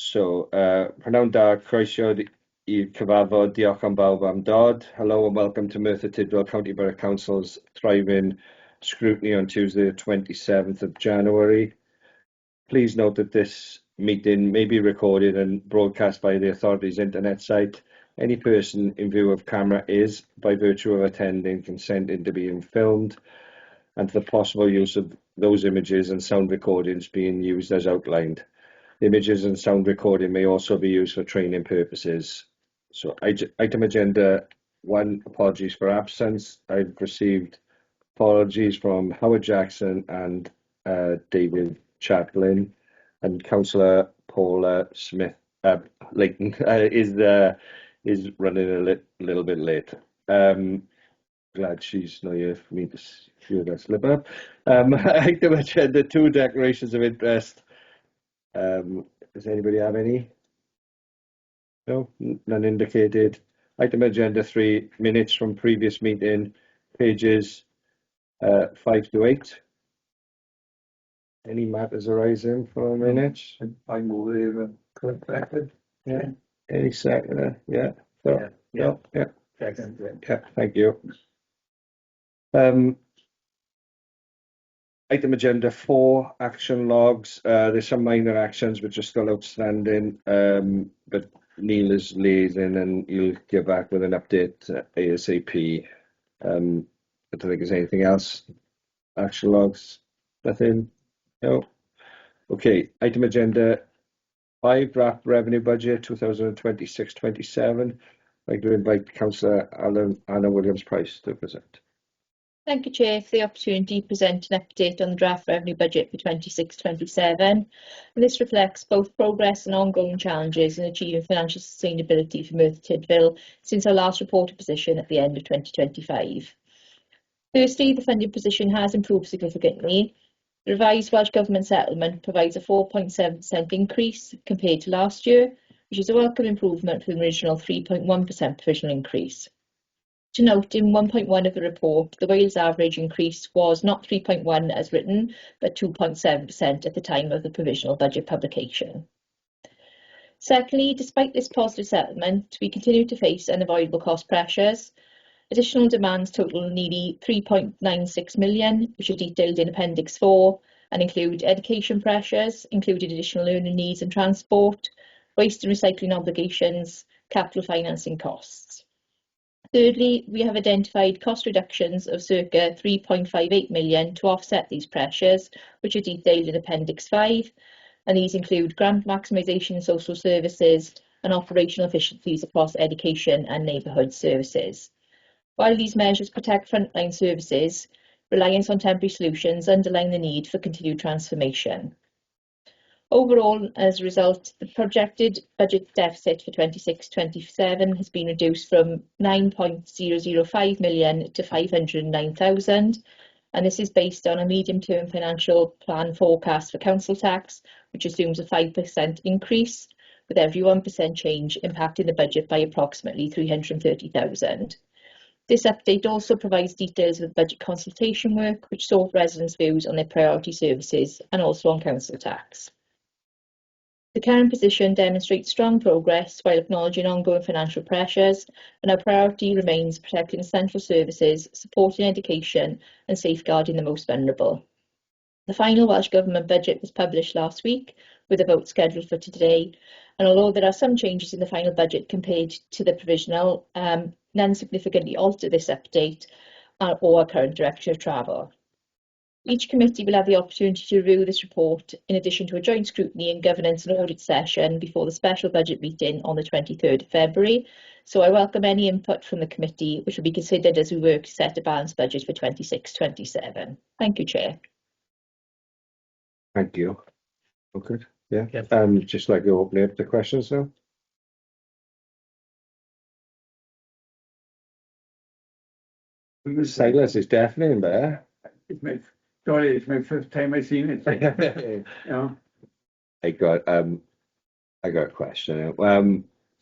So, prynawn da, croeso i'r cyfarfod, diolch am bawb am dod. Hello and welcome to Merthyr Tydfil County Borough Council's Thriving Scrutiny on Tuesday, the 27th of January. Please note that this meeting may be recorded and broadcast by the authority's internet site. Any person in view of camera is, by virtue of attending, consenting to being filmed, and to the possible use of those images and sound recordings being used as outlined. The images and sound recording may also be used for training purposes. So item agenda 1, apologies for absence. I've received apologies from Howard Jackson and David Chaplin, and Councillor Paula Smith Leighton is running a little bit late. Glad she's not here for me to hear that slip up. Item agenda 2, declarations of interest. Does anybody have any? No, none indicated. Item agenda 3, minutes from previous meeting, pages 5 to 8. Any matters arising for minutes? I move they corrected. Yeah. Any second? Yeah. So, Yeah. Second. Yeah. Thank you. Item agenda 4, action logs. There's some minor actions which are still outstanding, but Neil is liaising and he'll get back with an update ASAP. I don't think there's anything else. Action logs, nothing. No. Okay. Item agenda 5, draft revenue budget 2026-27. I'd like to invite Councillor Anna Williams-Price to present. Thank you, Chair, for the opportunity to present an update on the draft revenue budget for 26-27. This reflects both progress and ongoing challenges in achieving financial sustainability for Merthyr Tydfil since our last reported position at the end of 2025. Firstly, the funding position has improved significantly. The revised Welsh Government settlement provides a 4.7% increase compared to last year, which is a welcome improvement from the original 3.1% provisional increase. To note, in 1.1 of the report, the Wales average increase was not 3.1 as written, but 2.7% at the time of the provisional budget publication. Secondly, despite this positive settlement, we continue to face unavoidable cost pressures. Additional demands total nearly 3.96 million, which are detailed in Appendix 4, and include education pressures, including additional learning needs and transport, waste and recycling obligations, capital financing costs. Thirdly, we have identified cost reductions of circa 3.58 million to offset these pressures, which are detailed in Appendix 5, and these include grant maximisation in social services and operational efficiencies across education and neighbourhood services. While these measures protect frontline services, reliance on temporary solutions underline the need for continued transformation. Overall, as a result, the projected budget deficit for 26-27 has been reduced from 9.005 million to 509,000, and this is based on a medium-term financial plan forecast for council tax, which assumes a 5% increase, with every 1% change impacting the budget by approximately 330,000. This update also provides details of the budget consultation work, which sought residents' views on their priority services and also on council tax. The current position demonstrates strong progress while acknowledging ongoing financial pressures, and our priority remains protecting essential services, supporting education and safeguarding the most vulnerable. The final Welsh Government budget was published last week, with a vote scheduled for today, and although there are some changes in the final budget compared to the provisional, none significantly alter this update or our current direction of travel. Each committee will have the opportunity to review this report in addition to a joint scrutiny and governance and audit session before the special budget meeting on the 23rd of February. So I welcome any input from the committee, which will be considered as we work to set a balanced budget for 26-27. Thank you, Chair. Thank you. Oh, good. Yeah. Yes. Just like to open up the questions now. Silas is definitely in there. It's my first time I've seen it. You know? I got a question.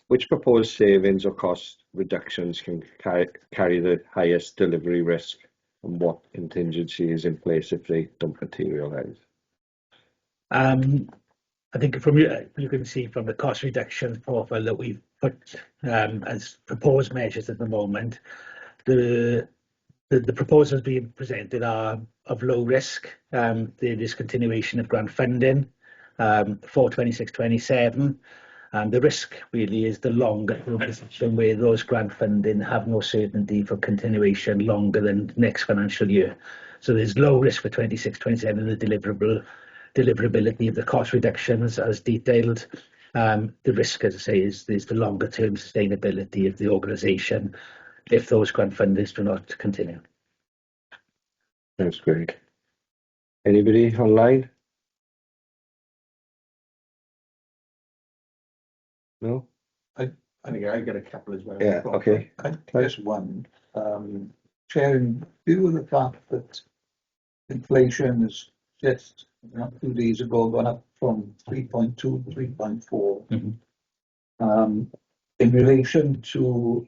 Which proposed savings or cost reductions can carry the highest delivery risk, and what contingency is in place if they don't materialise? I think from you can see from the cost reduction profile that we've put as proposed measures at the moment, the proposals being presented are of low risk. There is continuation of grant funding for 26-27. The risk really is the longer term position where those grant funding have no certainty for continuation longer than next financial year. So there's low risk for 26-27, the deliverability of the cost reductions as detailed. The risk, as I say, is the longer term sustainability of the organisation if those grant funders do not continue. Thanks, Greg. Anybody online? No? I think I get a couple as well. Yeah, okay. Just one. Chair, in view of the fact that inflation has just a few days ago gone up from 3.2 to 3.4, in relation to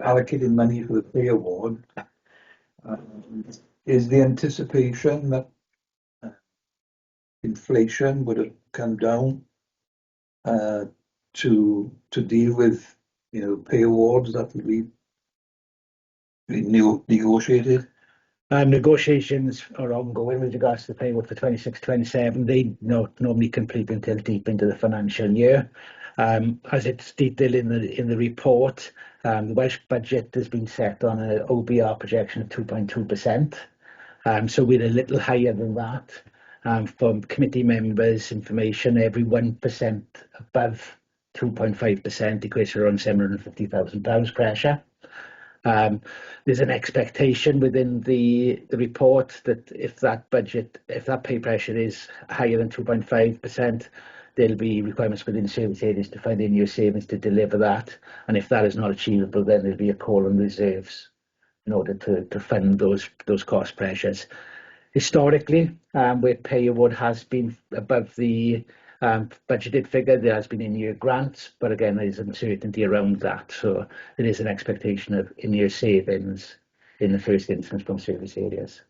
allocating money for the pay award, is the anticipation that inflation would have come down to deal with, pay awards that would be negotiated? Negotiations are ongoing with regards to the pay award for 26-27. They normally complete until deep into the financial year. As it's detailed in the report, the Welsh budget has been set on an OBR projection of 2.2%. So we're a little higher than that. From committee members' information, every 1% above 2.5% equates to around £750,000 pressure. There's an expectation within the report that if that pay pressure is higher than 2.5%, there'll be requirements within service areas to find in-year savings to deliver that. And if that is not achievable, then there'll be a call on reserves in order to fund those cost pressures. Historically, where pay award has been above the budgeted figure, there has been in-year grants, but again, there's uncertainty around that. So there is an expectation of in-year savings in the first instance from service areas.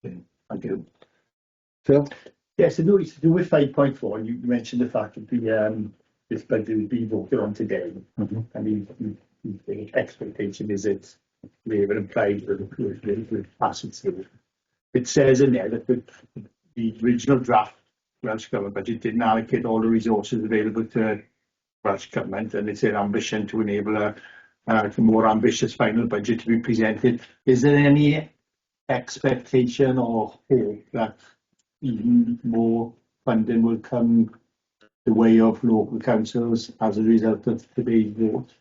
Thank you. Phil? Yes, no, it's to do with 5.4. You mentioned the fact that this budget will be voted on today. And the expectation is that we have implied with passing through. It says in there that the original draft Welsh Government budget didn't allocate all the resources available to Welsh Government, and it's their ambition to enable a more ambitious final budget to be presented. Is there any expectation or hope that even more funding will come the way of local councils as a result of today's vote?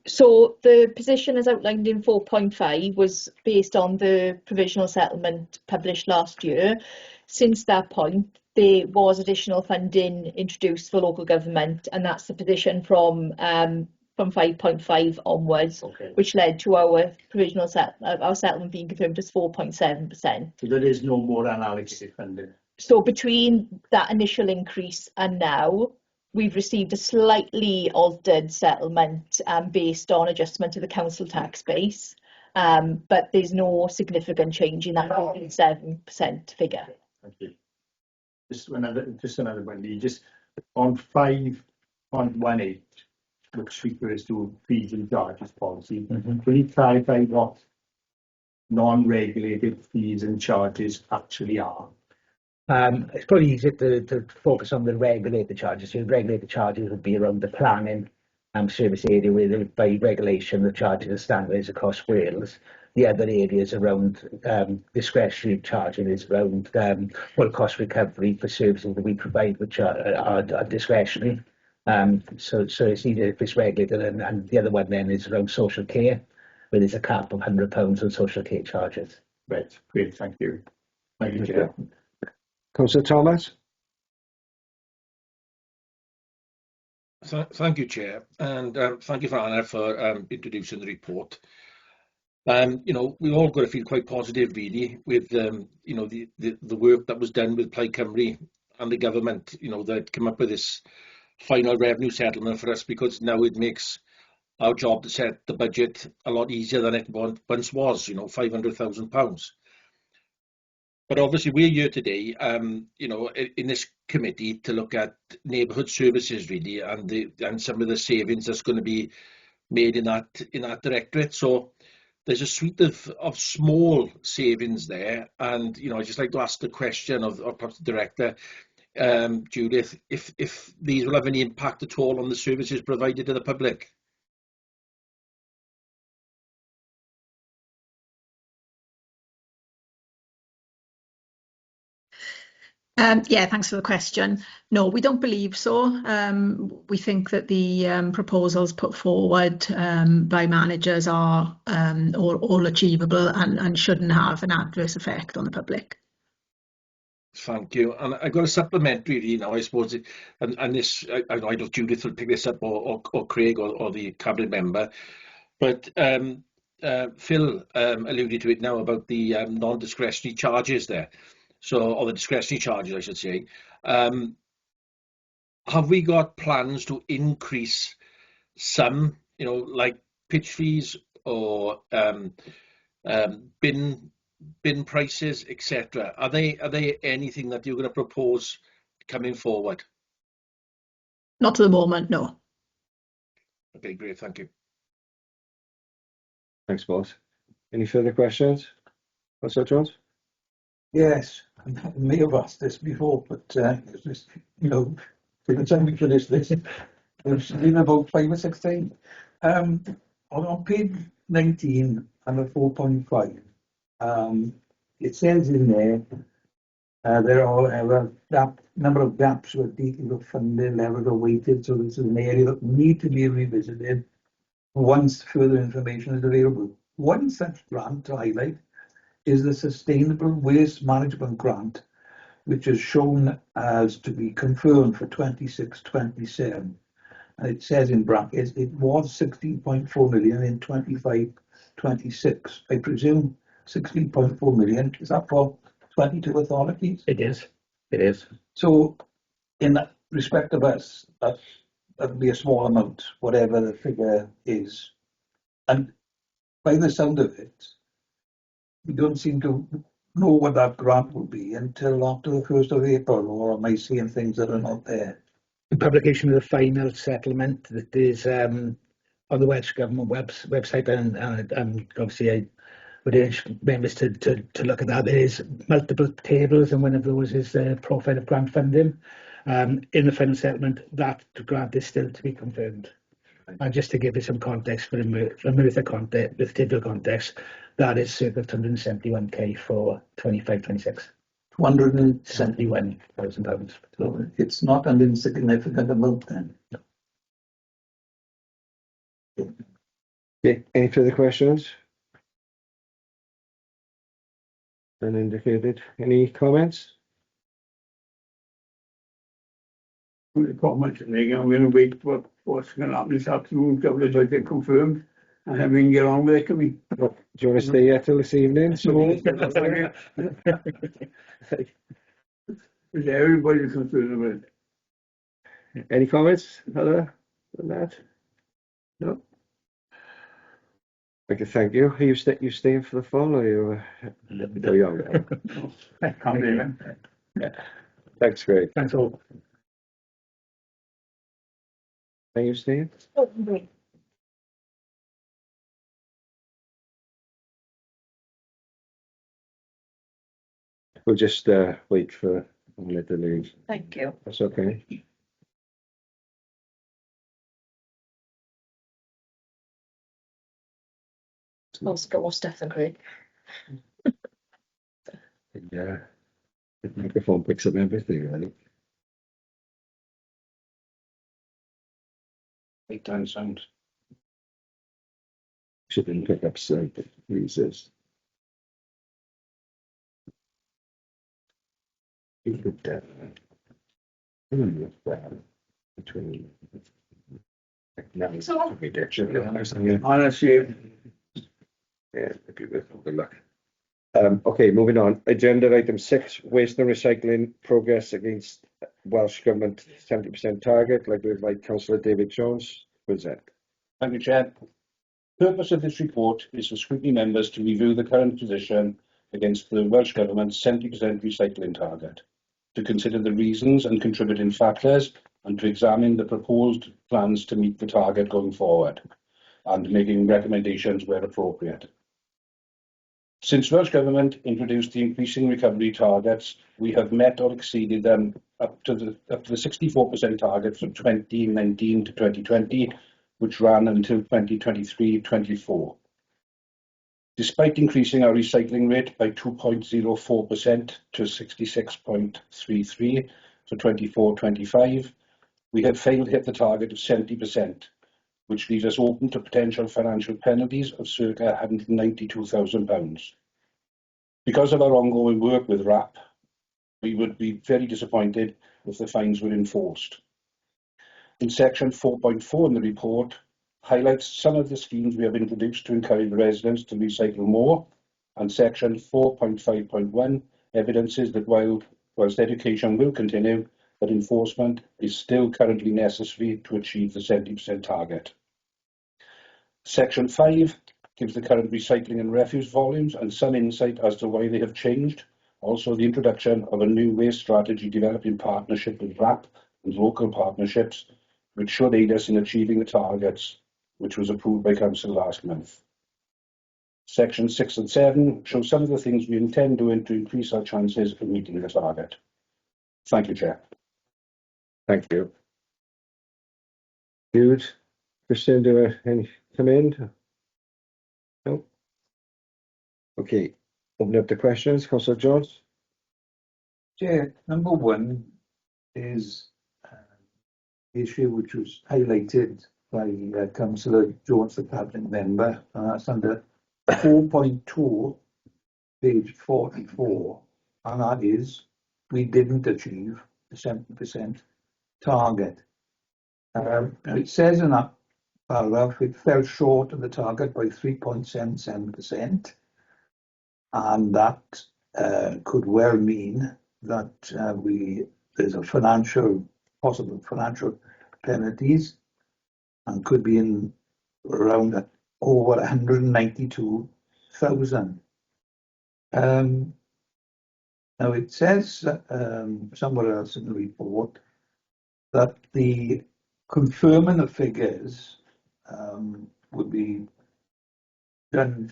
So the position as outlined in 4.5 was based on the provisional settlement published last year. Since that point, there was additional funding introduced for local government, and that's the position from 5.5 onwards, which led to our provisional settlement being confirmed as 4.7%. So there is no more unallocated funding. So between that initial increase and now, we've received a slightly altered settlement based on adjustment to the council tax base, but there's no significant change in that 4.7% figure. Thank you. Just another one. Just on 5.18, which refers to fees and charges policy. Can you clarify what non-regulated fees and charges actually are? It's probably easier to focus on the regulated charges. So the regulated charges would be around the planning service area where by regulation the charges are standardised across Wales. The other areas around discretionary charging is around cost recovery for services that we provide, which are discretionary. So it's either if it's regulated, and the other one then is around social care, where there's a cap of £100 on social care charges. Right, great, thank you. Thank you, Chair. Councillor Thomas? Thank you, Chair, and thank you, Ffyniannus, for introducing the report. We've all got to feel quite positive, really, with the work that was done with Plaid Cymru and the government. That came up with this final revenue settlement for us, because now it makes our job to set the budget a lot easier than it once was. £500,000. But obviously we're here today, in this committee to look at neighbourhood services really, and some of the savings that's going to be made in that directorate. So there's a suite of small savings there, and I'd just like to ask the question of perhaps the director, Judith, if these will have any impact at all on the services provided to the public. Yeah, thanks for the question. No, we don't believe so. We think that the proposals put forward by managers are all achievable and shouldn't have an adverse effect on the public. Thank you. And I've got a supplementary really now, I suppose, and this, I don't know if Judith will pick this up, or Craig, or the cabinet member, but Phil alluded to it now about the non-discretionary charges there. So, or the discretionary charges, I should say. Have we got plans to increase some, like pitch fees or bin prices, etc.? Are they anything that you're going to propose coming forward? Not at the moment, no. Okay, great, thank you. Thanks, boss. Any further questions? What's that, John? Yes, I may have asked this before, but it's just, by the time we finish this, it's been about 5 or 6 times. On page 19 and the 4.5, it says in there there are a number of gaps where detail of funding levels are weighted, so this is an area that need to be revisited once further information is available. One such grant to highlight is the Sustainable Waste Management Grant, which is shown as to be confirmed for 26-27. And it says in brackets, it was 16.4 million in 25-26. I presume 16.4 million, is that for 22 authorities? It is. So in that respect of us, that would be a small amount, whatever the figure is. And by the sound of it, we don't seem to know what that grant will be until after the 1st of April, or am I seeing things that are not there? The publication of the final settlement that is on the Welsh Government website, and obviously I would urge members to look at that. There is multiple tables, and one of those is the profile of grant funding. In the final settlement, that grant is still to be confirmed. And just to give you some context for Merthyr Tydfil context, that is circa £271k for 25-26. £271,000. So it's not an insignificant amount then. No. Okay, any further questions? Unindicated. Any comments? Comment, I'm going to wait for what's going to happen this afternoon, till the budget confirmed, and then we can get on with it, can we? Do you want to stay here till this evening? Everybody's concerned about it. Any comments other than that? No. Okay, thank you. Are you staying for the full, or are you? I can't believe it. Thanks, Greg. Thanks all. Are you staying? Oh, great. We'll just wait for Amanda to leave. Thank you. That's okay. Suppose got more stuff than Craig. Yeah. The microphone picks up everything, I think. Big time sound. Shouldn't pick up sound, but users. You could between now So- Honestly, yeah, maybe with good luck. Okay, moving on. Agenda item 6, waste and recycling progress against Welsh Government 70% target, led by Councillor David Jones. Present. Thank you, Chair. The purpose of this report is for scrutiny members to review the current position against the Welsh Government's 70% recycling target, to consider the reasons and contributing factors, and to examine the proposed plans to meet the target going forward, and making recommendations where appropriate. Since Welsh Government introduced the increasing recovery targets, we have met or exceeded them up to the 64% target from 2019 to 2020, which ran until 2023-24. Despite increasing our recycling rate by 2.04% to 66.33 for 24-25, we have failed to hit the target of 70%, which leaves us open to potential financial penalties of circa £192,000. Because of our ongoing work with RAP, we would be very disappointed if the fines were enforced. In section 4.4 in the report, highlights some of the schemes we have introduced to encourage residents to recycle more, and section 4.5.1 evidences that whilst education will continue, that enforcement is still currently necessary to achieve the 70% target. Section 5 gives the current recycling and refuse volumes and some insight as to why they have changed. Also, the introduction of a new waste strategy developed in partnership with RAP and local partnerships, which should aid us in achieving the targets, which was approved by Council last month. Sections 6 and 7 show some of the things we intend doing to increase our chances of meeting the target. Thank you, Chair. Thank you. Good. Christian, do any come in? No? Okay. Open up the questions. Councillor Jones. Chair, number one is the issue which was highlighted by Councillor Jones, the Cabinet Member, and that's under 4.2, page 44, and that is we didn't achieve the 70% target. It says in that paragraph it fell short of the target by 3.77%, and that could well mean that there's a possible financial penalties, and could be in around over 192,000. Now it says somewhere else in the report that the confirming the figures would be done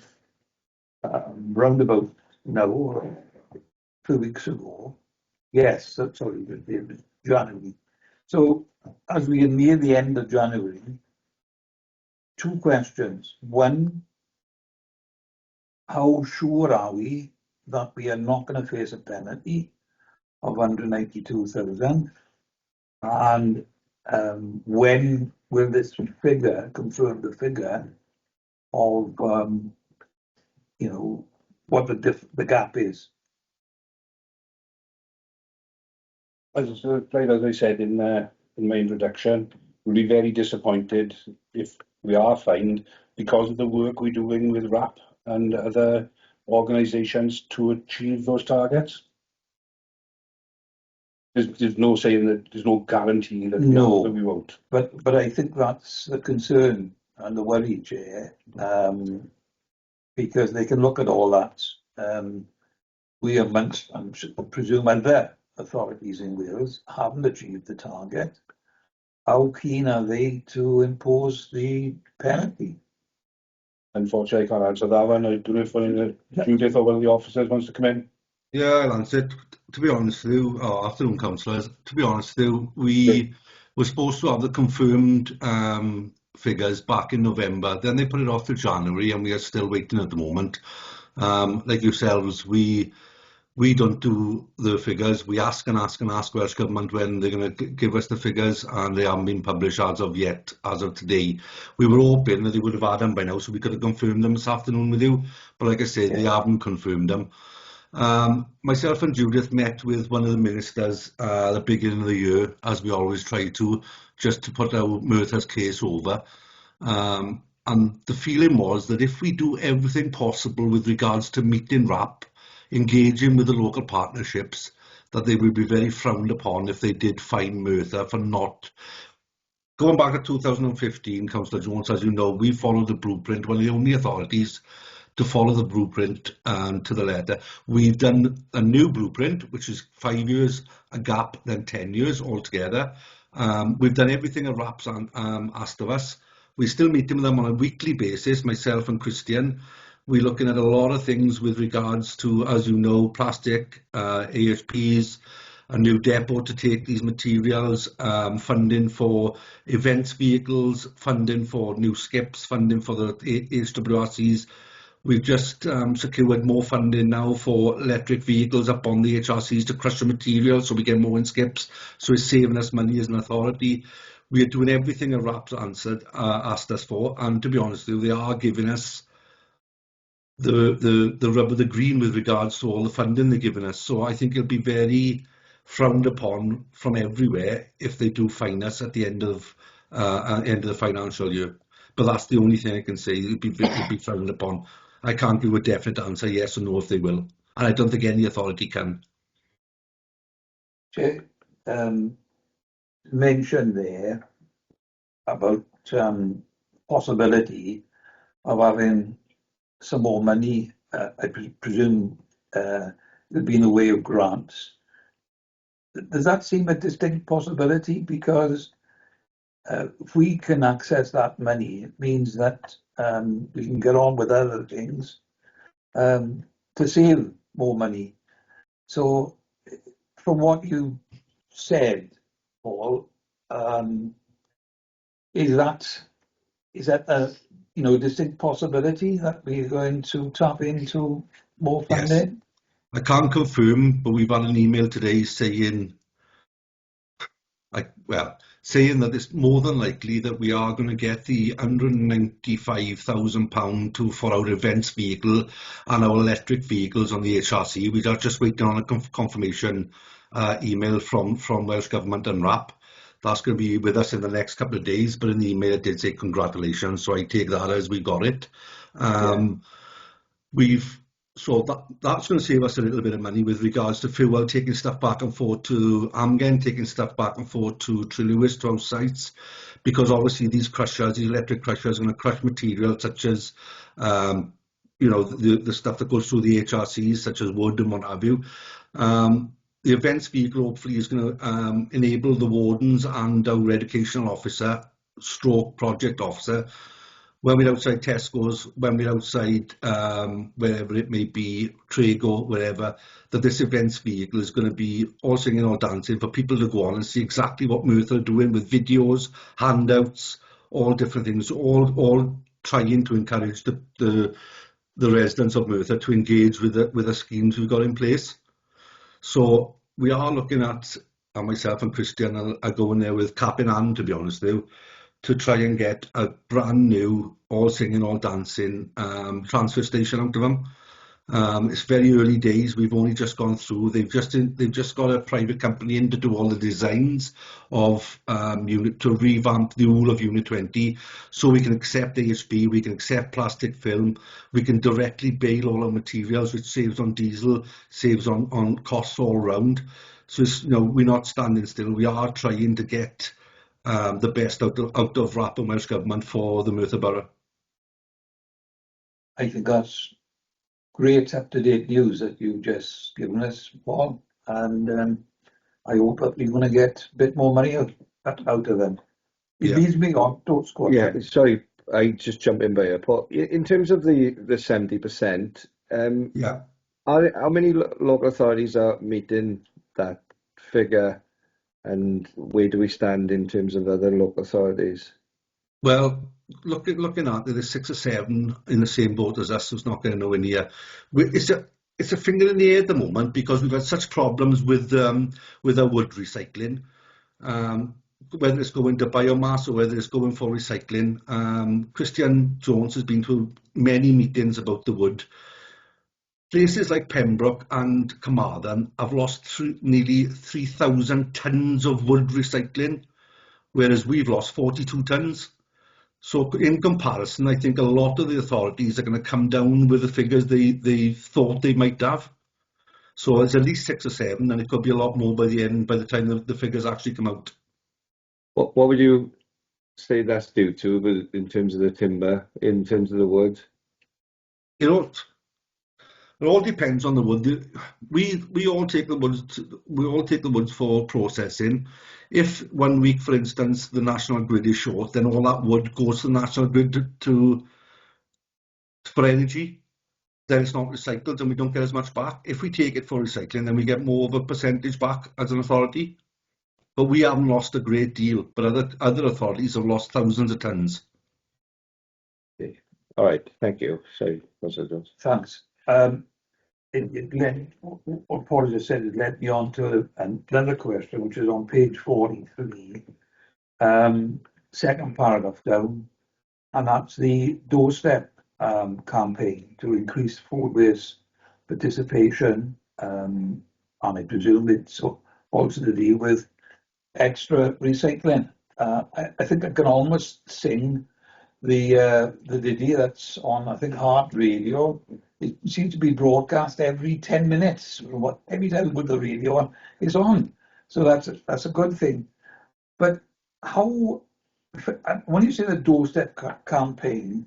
round about now or 2 weeks ago. Yes, sorry, January. So as we are near the end of January, 2 questions. One, how sure are we that we are not going to face a penalty of 192,000? And when will this figure confirm the figure of what the gap is? As I said in my introduction, we'll be very disappointed if we are fined because of the work we're doing with RAP and other organisations to achieve those targets. There's no saying that there's no guarantee that, that we won't. But I think that's the concern and the worry, Chair, because they can look at all that. We amongst, I presume, other authorities in Wales haven't achieved the target. How keen are they to impose the penalty? Unfortunately, I can't answer that one. I don't know if Judith or one of the officers wants to come in. Yeah, I'll answer it. To be honest with you, afternoon councillors, to be honest with you, we were supposed to have the confirmed figures back in November. Then they put it off to January, and we are still waiting at the moment. Like yourselves, we don't do the figures. We ask and ask and ask Welsh Government when they're going to give us the figures, and they haven't been published as of yet, as of today. We were hoping that they would have had them by now, so we could have confirmed them this afternoon with you. But like I said, they haven't confirmed them. Myself and Judith met with one of the ministers at the beginning of the year, as we always try to, just to put our Merthyr's case over. And the feeling was that if we do everything possible with regards to meeting RAP, engaging with the local partnerships, that they would be very frowned upon if they did fine Merthyr for not. Going back to 2015, Councillor Jones, as you know, we followed the blueprint, one of the only authorities to follow the blueprint to the letter. We've done a new blueprint, which is 5 years, a gap, then 10 years altogether. We've done everything a RAP's asked of us. We're still meeting with them on a weekly basis, myself and Christian. We're looking at a lot of things with regards to, as you know, plastic, AHPs, a new depot to take these materials, funding for events vehicles, funding for new skips, funding for the HWRCs. We've just secured more funding now for electric vehicles up on the HRCs to crush the material so we get more in skips. So it's saving us money as an authority. We are doing everything a RAP's asked us for, and to be honest with you, they are giving us the rub of the green with regards to all the funding they're giving us. So I think it'll be very frowned upon from everywhere if they do fine us at the end of the financial year. But that's the only thing I can say. It'll be frowned upon. I can't give a definite answer, yes or no, if they will. And I don't think any authority can. Chair, mention there about possibility of having some more money. I presume it'll be in the way of grants. Does that seem a distinct possibility? Because if we can access that money, it means that we can get on with other things to save more money. So, from what you said, Paul, is that a distinct possibility that we're going to tap into more funding? Yes. I can't confirm, but we've had an email today saying that it's more than likely that we are going to get the £195,000 for our events vehicle and our electric vehicles on the HRC. We are just waiting on a confirmation email from Welsh Government and RAP. That's going to be with us in the next couple of days, but in the email it did say congratulations, so I take that as we got it. So that's going to save us a little bit of money with regards to fuel, taking stuff back and forth to Amgen, taking stuff back and forth to Lewis, to our sites, because obviously these electric crushers are going to crush material such as, the stuff that goes through the HRCs, such as wood and what have you. The events vehicle hopefully is going to enable the wardens and our educational officer, stroke project officer, when we're outside Tesco's, when we're outside wherever it may be, Trago, wherever, that this events vehicle is going to be all singing, all dancing for people to go on and see exactly what Merthyr are doing with videos, handouts, all different things, all trying to encourage the residents of Merthyr to engage with the schemes we've got in place. So we are looking at, and myself and Christian are going there with cap in hand, to be honest with you, to try and get a brand new, all singing, all dancing transfer station out of them. It's very early days. We've only just gone through. They've just got a private company in to do all the designs of to revamp the whole of Unit 20, so we can accept AHP, we can accept plastic film, we can directly bale all our materials, which saves on diesel, saves on costs all round. So we're not standing still. We are trying to get the best out of RAP and Welsh Government for the Merthyr Borough. I think that's great up-to-date news that you've just given us, Paul, and I hope that we're going to get a bit more money out of them. It leads me on, don't squat. Yeah, sorry, I just jump in by here, Paul. In terms of the 70%, how many local authorities are meeting that figure, and where do we stand in terms of other local authorities? Well, looking at it, there's 6 or 7 in the same boat as us who's not going nowhere near. It's a finger in the air at the moment because we've had such problems with our wood recycling, whether it's going to biomass or whether it's going for recycling. Christian Jones has been to many meetings about the wood. Places like Pembroke and Carmarthen have lost nearly 3,000 tonnes of wood recycling, whereas we've lost 42 tonnes. So in comparison, I think a lot of the authorities are going to come down with the figures they thought they might have. So it's at least 6 or 7, and it could be a lot more by the time the figures actually come out. What would you say that's due to in terms of the timber, in terms of the wood? You know, it all depends on the wood. We all take the woods. We all take the woods for processing. If 1 week, for instance, the national grid is short, then all that wood goes to the national grid for energy. Then it's not recycled, and we don't get as much back. If we take it for recycling, then we get more of a percentage back as an authority. But we haven't lost a great deal. But other authorities have lost thousands of tons. Okay. All right, thank you. Sorry, Councillor Jones. Thanks. What Paul just said, it led me on to another question, which is on page 43, second paragraph down, and that's the doorstep campaign to increase food waste participation, and I presume it's also to deal with extra recycling. I think I can almost sing the ditty that's on, I think, Heart Radio. It seems to be broadcast every 10 minutes. Every time with the radio on, it's on. So that's a good thing. But how, when you say the doorstep campaign,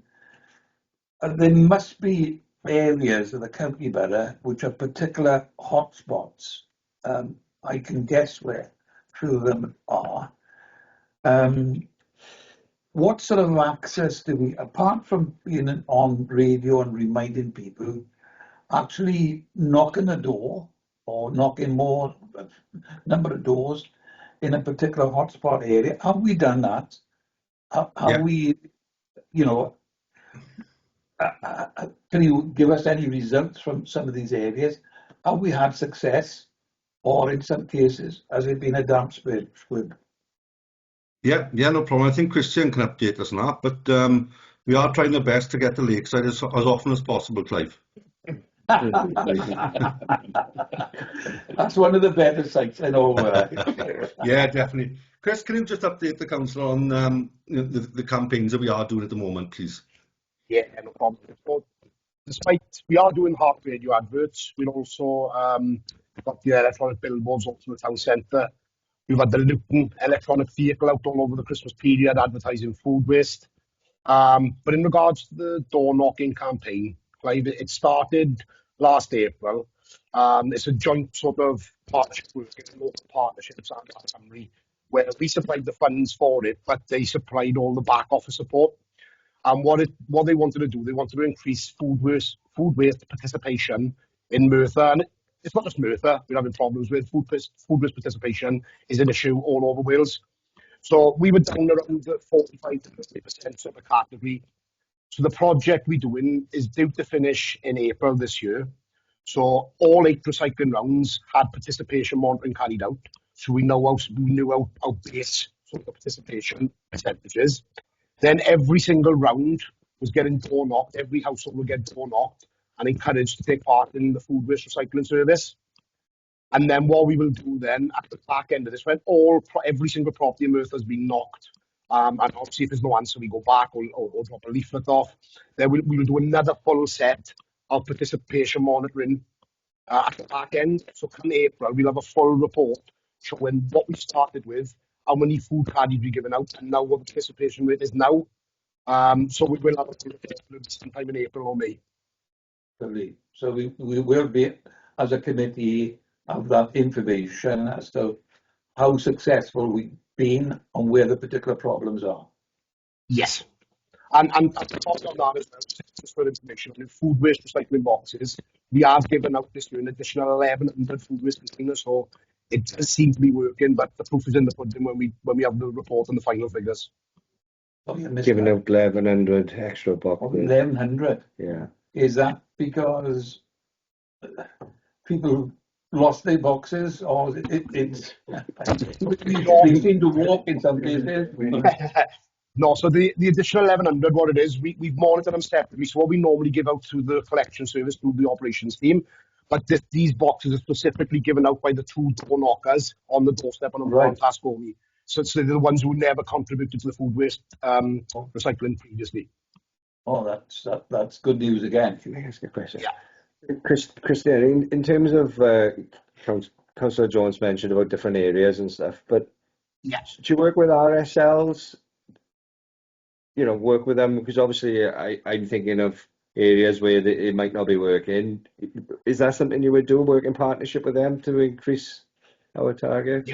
there must be areas of the county borough which are particular hotspots. I can guess where few of them are. What sort of access do we, apart from being on radio and reminding people, actually knocking a door or knocking more number of doors in a particular hotspot area? Have we done that? Have we, can you give us any results from some of these areas? Have we had success, or in some cases, has it been a damp squib? Yeah, no problem. I think Christian can update us on that, but we are trying the best to get to Lakeside as often as possible, Clive. That's one of the better sites I know. Yeah, definitely. Chris, can you just update the council on the campaigns that we are doing at the moment, please? Yeah, no problem. So, despite we are doing Heart Radio adverts, we've also got the electronic billboards up to the town centre. We've had the Luton electronic vehicle out all over the Christmas period advertising food waste. But in regards to the door knocking campaign, Clive, it started last April. It's a joint sort of partnership with local partnerships and Camry, where we supplied the funds for it, but they supplied all the back office support. And what they wanted to do, they wanted to increase food waste participation in Merthyr. And it's not just Merthyr we're having problems with. Food waste participation is an issue all over Wales. So we were down around the 45 to 50% sort of category. So the project we're doing is due to finish in April this year. So all 8 recycling rounds had participation monitoring carried out. So we knew our base sort of participation percentages. Then every single round was getting door knocked. Every household would get door knocked and encouraged to take part in the food waste recycling service. And then what we will do then at the back end of this, when every single property in Merthyr has been knocked, and obviously if there's no answer, we go back or drop a leaflet off. Then we will do another full set of participation monitoring at the back end. So come April, we'll have a full report showing what we started with, how many food cards we've given out, and now what the participation rate is now. So we will have a full report sometime in April or May. So we will be, as a committee, have that information as to how successful we've been and where the particular problems are. Yes. And on that as well, just for information, on food waste recycling boxes, we have given out this year an additional 1,100 food waste containers, so it does seem to be working, but the proof is in the pudding when we have the report and the final figures. Giving out 1,100 extra boxes. 1,100? Yeah. Is that because people lost their boxes, or it's we seem to walk in some cases? No, so the additional 1,100, what it is, we've monitored them separately. So what we normally give out through the collection service, through the operations team, but these boxes are specifically given out by the 2 door knockers on the doorstep on a task only. So they're the ones who never contributed to the food waste recycling previously. Oh, that's good news again. Can I ask a question? Yeah. Christian, in terms of Councillor Jones mentioned about different areas and stuff, but do you work with RSLs? Work with them, because obviously I'm thinking of areas where it might not be working. Is that something you would do, work in partnership with them to increase our target?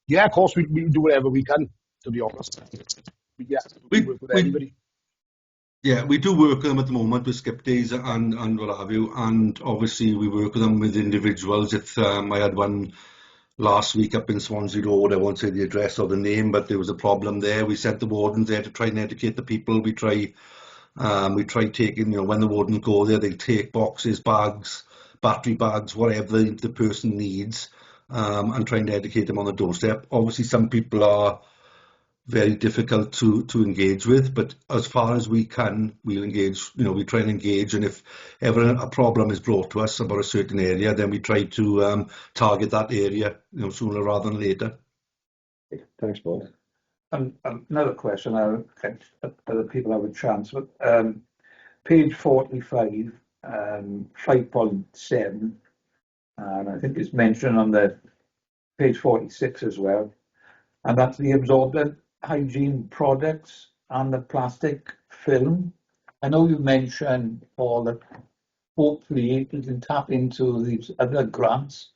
Yeah, of course, we do whatever we can, to be honest. Yeah, we work with anybody. Yeah, we do work with them at the moment with skip days and what have you, and obviously we work with them with individuals. If I had one last week up in Swansea Road, I won't say the address or the name, but there was a problem there. We sent the wardens there to try and educate the people. We try taking, when the wardens go there, they take boxes, bags, battery bags, whatever the person needs, and trying to educate them on the doorstep. Obviously, some people are very difficult to engage with, but as far as we can, we'll engage. We try and engage, and if ever a problem is brought to us about a certain area, then we try to target that area, sooner rather than later. Thanks, Paul. Another question, I'll catch other people have a chance, but page 45, 5.7, and I think it's mentioned on the page 46 as well, and that's the absorbent hygiene products and the plastic film. I know you mentioned, Paul, that hopefully we can tap into these other grants,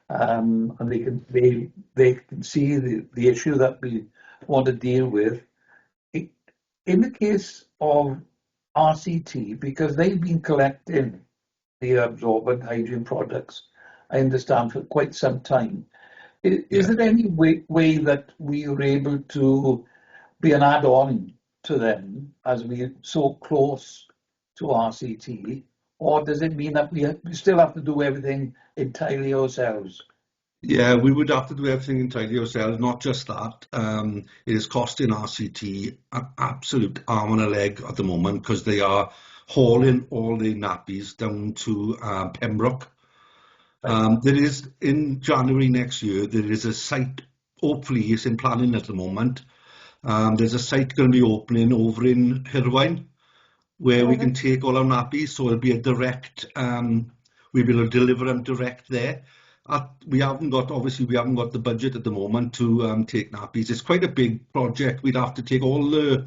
and they can see the issue that we want to deal with. In the case of RCT, because they've been collecting the absorbent hygiene products, I understand, for quite some time. Is there any way that we are able to be an add-on to them as we're so close to RCT, or does it mean that we still have to do everything entirely ourselves? Yeah, we would have to do everything entirely ourselves, not just that. It is costing RCT an absolute arm and a leg at the moment because they are hauling all the nappies down to Pembroke. There is, in January next year, there is a site, hopefully it's in planning at the moment. There's a site going to be opening over in Hirwaun where we can take all our nappies, so it'll be a direct, we'll be able to deliver them direct there. We haven't got the budget at the moment to take nappies. It's quite a big project. We're going to have to take all the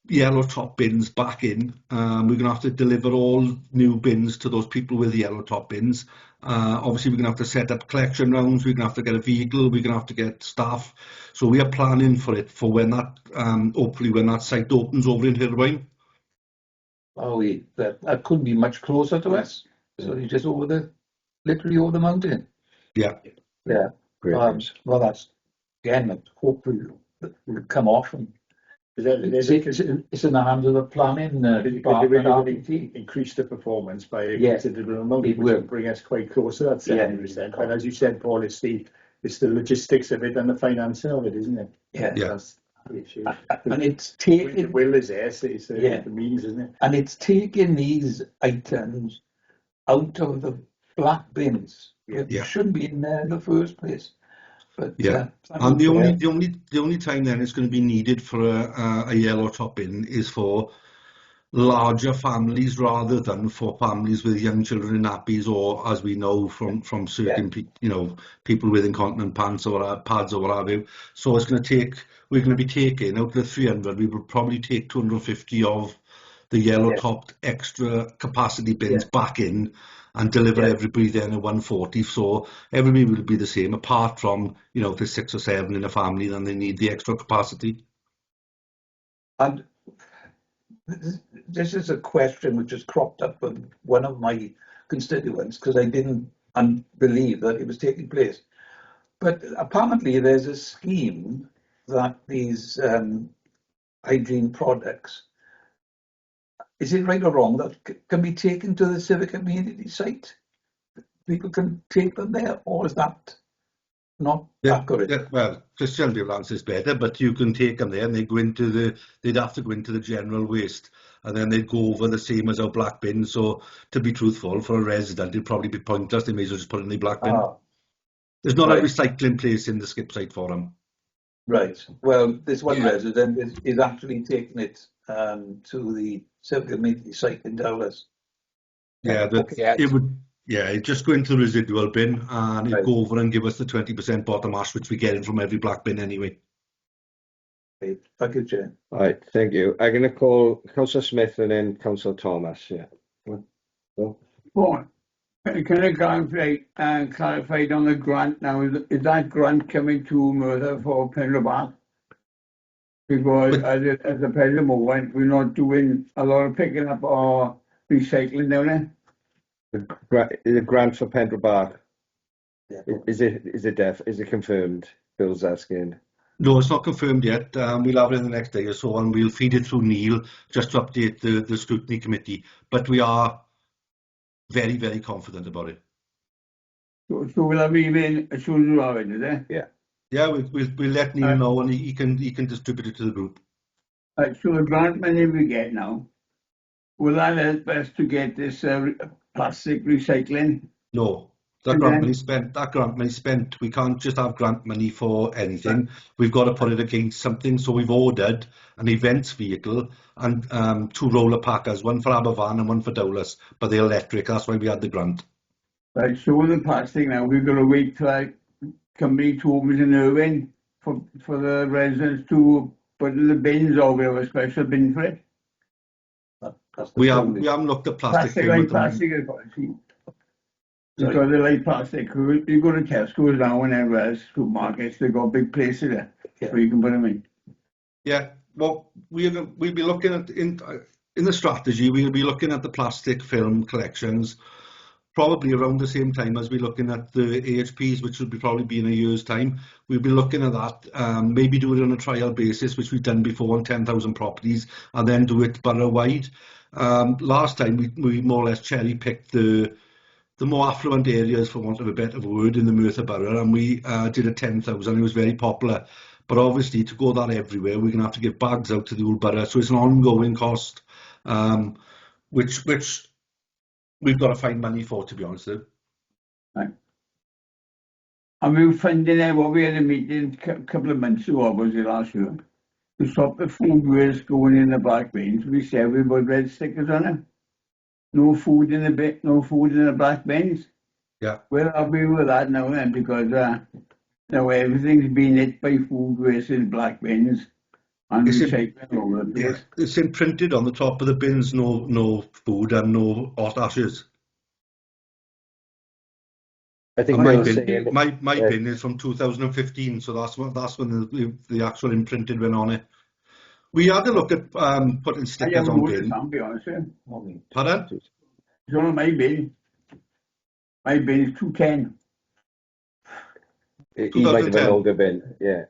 yellow top bins back in. We're going to have to deliver all new bins to those people with yellow top bins. Obviously, we're going to have to set up collection rounds. We're going to have to get a vehicle. We're going to have to get staff. So we are planning for it for when that, hopefully, when that site opens over in Hirwaun. Oh, that couldn't be much closer to us. So you're just literally over the mountain. Yeah. Yeah. Well, that's again, hopefully that will come off. And it's in the hands of the planning department. RPT increase the performance by a considerable amount. It will bring us quite close to that 70%. But as you said, Paul, it's the logistics of it and the financing of it, isn't it? Yeah. That's the issue. And it's taking the will is there, so it's the means, isn't it? And it's taking these items out of the black bins. It shouldn't be in there in the first place. But, and the only time then it's going to be needed for a yellow top bin is for larger families rather than for families with young children in nappies, or as we know from certain people with incontinent pants or pads or what have you. So we're going to be taking out of the 300. We will probably take 250 of the yellow topped extra capacity bins back in and deliver everybody then at 140. So everybody will be the same, apart from, if there's 6 or 7 in a family, then they need the extra capacity. And this is a question which has cropped up with one of my constituents, because I didn't believe that it was taking place. But apparently there's a scheme that these hygiene products, is it right or wrong, that can be taken to the civic community site? People can take them there, or is that not accurate? Yeah, well, Christian Ambulance is better, but you can take them there and they'd have to go into the general waste, and then they'd go over the same as our black bin. So to be truthful, for a resident, it'd probably be pointless. They may as well just put it in the black bin. There's not a recycling place in the skip site for them. Right. Well, this one resident is actually taking it to the civic community site in Dowlais. It'd just go into the residual bin and it'd go over and give us the 20% bottom ash, which we get in from every black bin anyway. Thank you, Chair. All right, thank you. I'm going to call Councillor Smith and then Councillor Thomas. Yeah. Paul, can I clarify on the grant now? Is that grant coming to Merthyr for Penrith Bath? Because as a present moment, we're not doing a lot of picking up or recycling down there. The grant for Penrith Bark, Yeah. is it confirmed? Bill's asking. No, it's not confirmed yet. We'll have it in the next day or so, and we'll feed it through Neil just to update the scrutiny committee. But we are very, very confident about it. So we'll have it in as soon as we have it, is it? Yeah. Yeah, we'll let Neil know, and he can distribute it to the group. Right, so the grant money we get now, will that help us to get this plastic recycling? No. That grant money spent. We can't just have grant money for anything. We've got to put it against something. So we've ordered an events vehicle and 2 roller packers, one for Aberfan and one for Dowlais, but they're electric. That's why we had the grant. Right, so with the plastic now, we're going to wait till company told me in Irvine for the residents to put in the bins, or we have a special bin for it. We haven't looked at plastic. Plastic is policy. Because they like plastic. You go to Tesco's now and everywhere, supermarkets, they've got big places there where you can put them in. Yeah, well, we'll be looking at in the strategy. We'll be looking at the plastic film collections, probably around the same time as we're looking at the AHPs, which will probably be in a year's time. We'll be looking at that, maybe do it on a trial basis, which we've done before on 10,000 properties, and then do it borough-wide. Last time we more or less cherry-picked the more affluent areas, for want of a better word, in the Merthyr borough, and we did a 10,000. It was very popular. But obviously, to go that everywhere, we're going to have to give bags out to the whole borough. So it's an ongoing cost, which we've got to find money for, to be honest with you. Right. And we were funding it, we had a meeting a couple of months ago, or was it last year, to stop the food waste going in the black bins. We said we put red stickers on it. No food in the bin, no food in the black bins. Yeah. Where are we with that now then? Because now everything's been hit by food waste in black bins and recycling all over the place. Yeah, it's imprinted on the top of the bins, no food and no hot ashes. I think my bin is from 2015, so that's when the actual imprinted went on it. We had to look at putting stickers on bins. I'll be honest with you. Pardon? It's only my bin. My bin is 210. He might have an older bin. Yeah.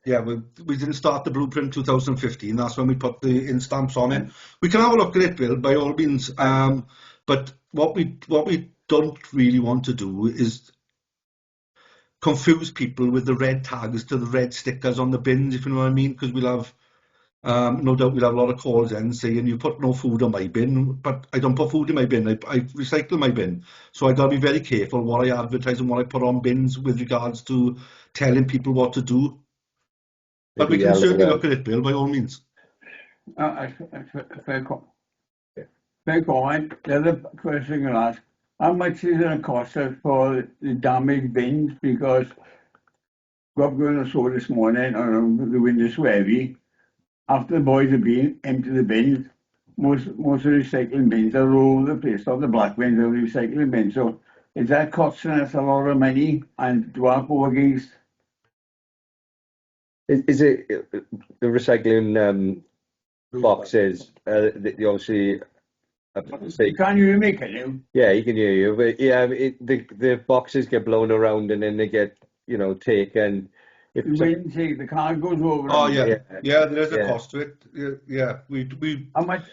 Yeah, we didn't start the blueprint 2015. That's when we put the in-stamps on it. We can have a look at it, Bill, by all means. But what we don't really want to do is confuse people with the red tags to the red stickers on the bins, if you know what I mean, because we'll have no doubt we'll have a lot of calls in saying you put no food on my bin, but I don't put food in my bin. I recycle my bin, so I got to be very careful what I advertise and what I put on bins with regards to telling people what to do. But we can certainly look at it, Bill, by all means. Fair comment. The other question I'll ask: how much is it going to cost us for the damaged bins? Because Rob going to saw this morning on the windows were heavy. After the boys have been empty the bins, most of the recycling bins are all over the place. All the black bins are recycling bins. So is that costing us a lot of money? And do I go against? Is it the recycling boxes? Obviously. Can you make it? Yeah, he can hear you. But yeah, the boxes get blown around and then they get taken. The car goes over. Oh yeah, there is a cost to it. Yeah, we. How much?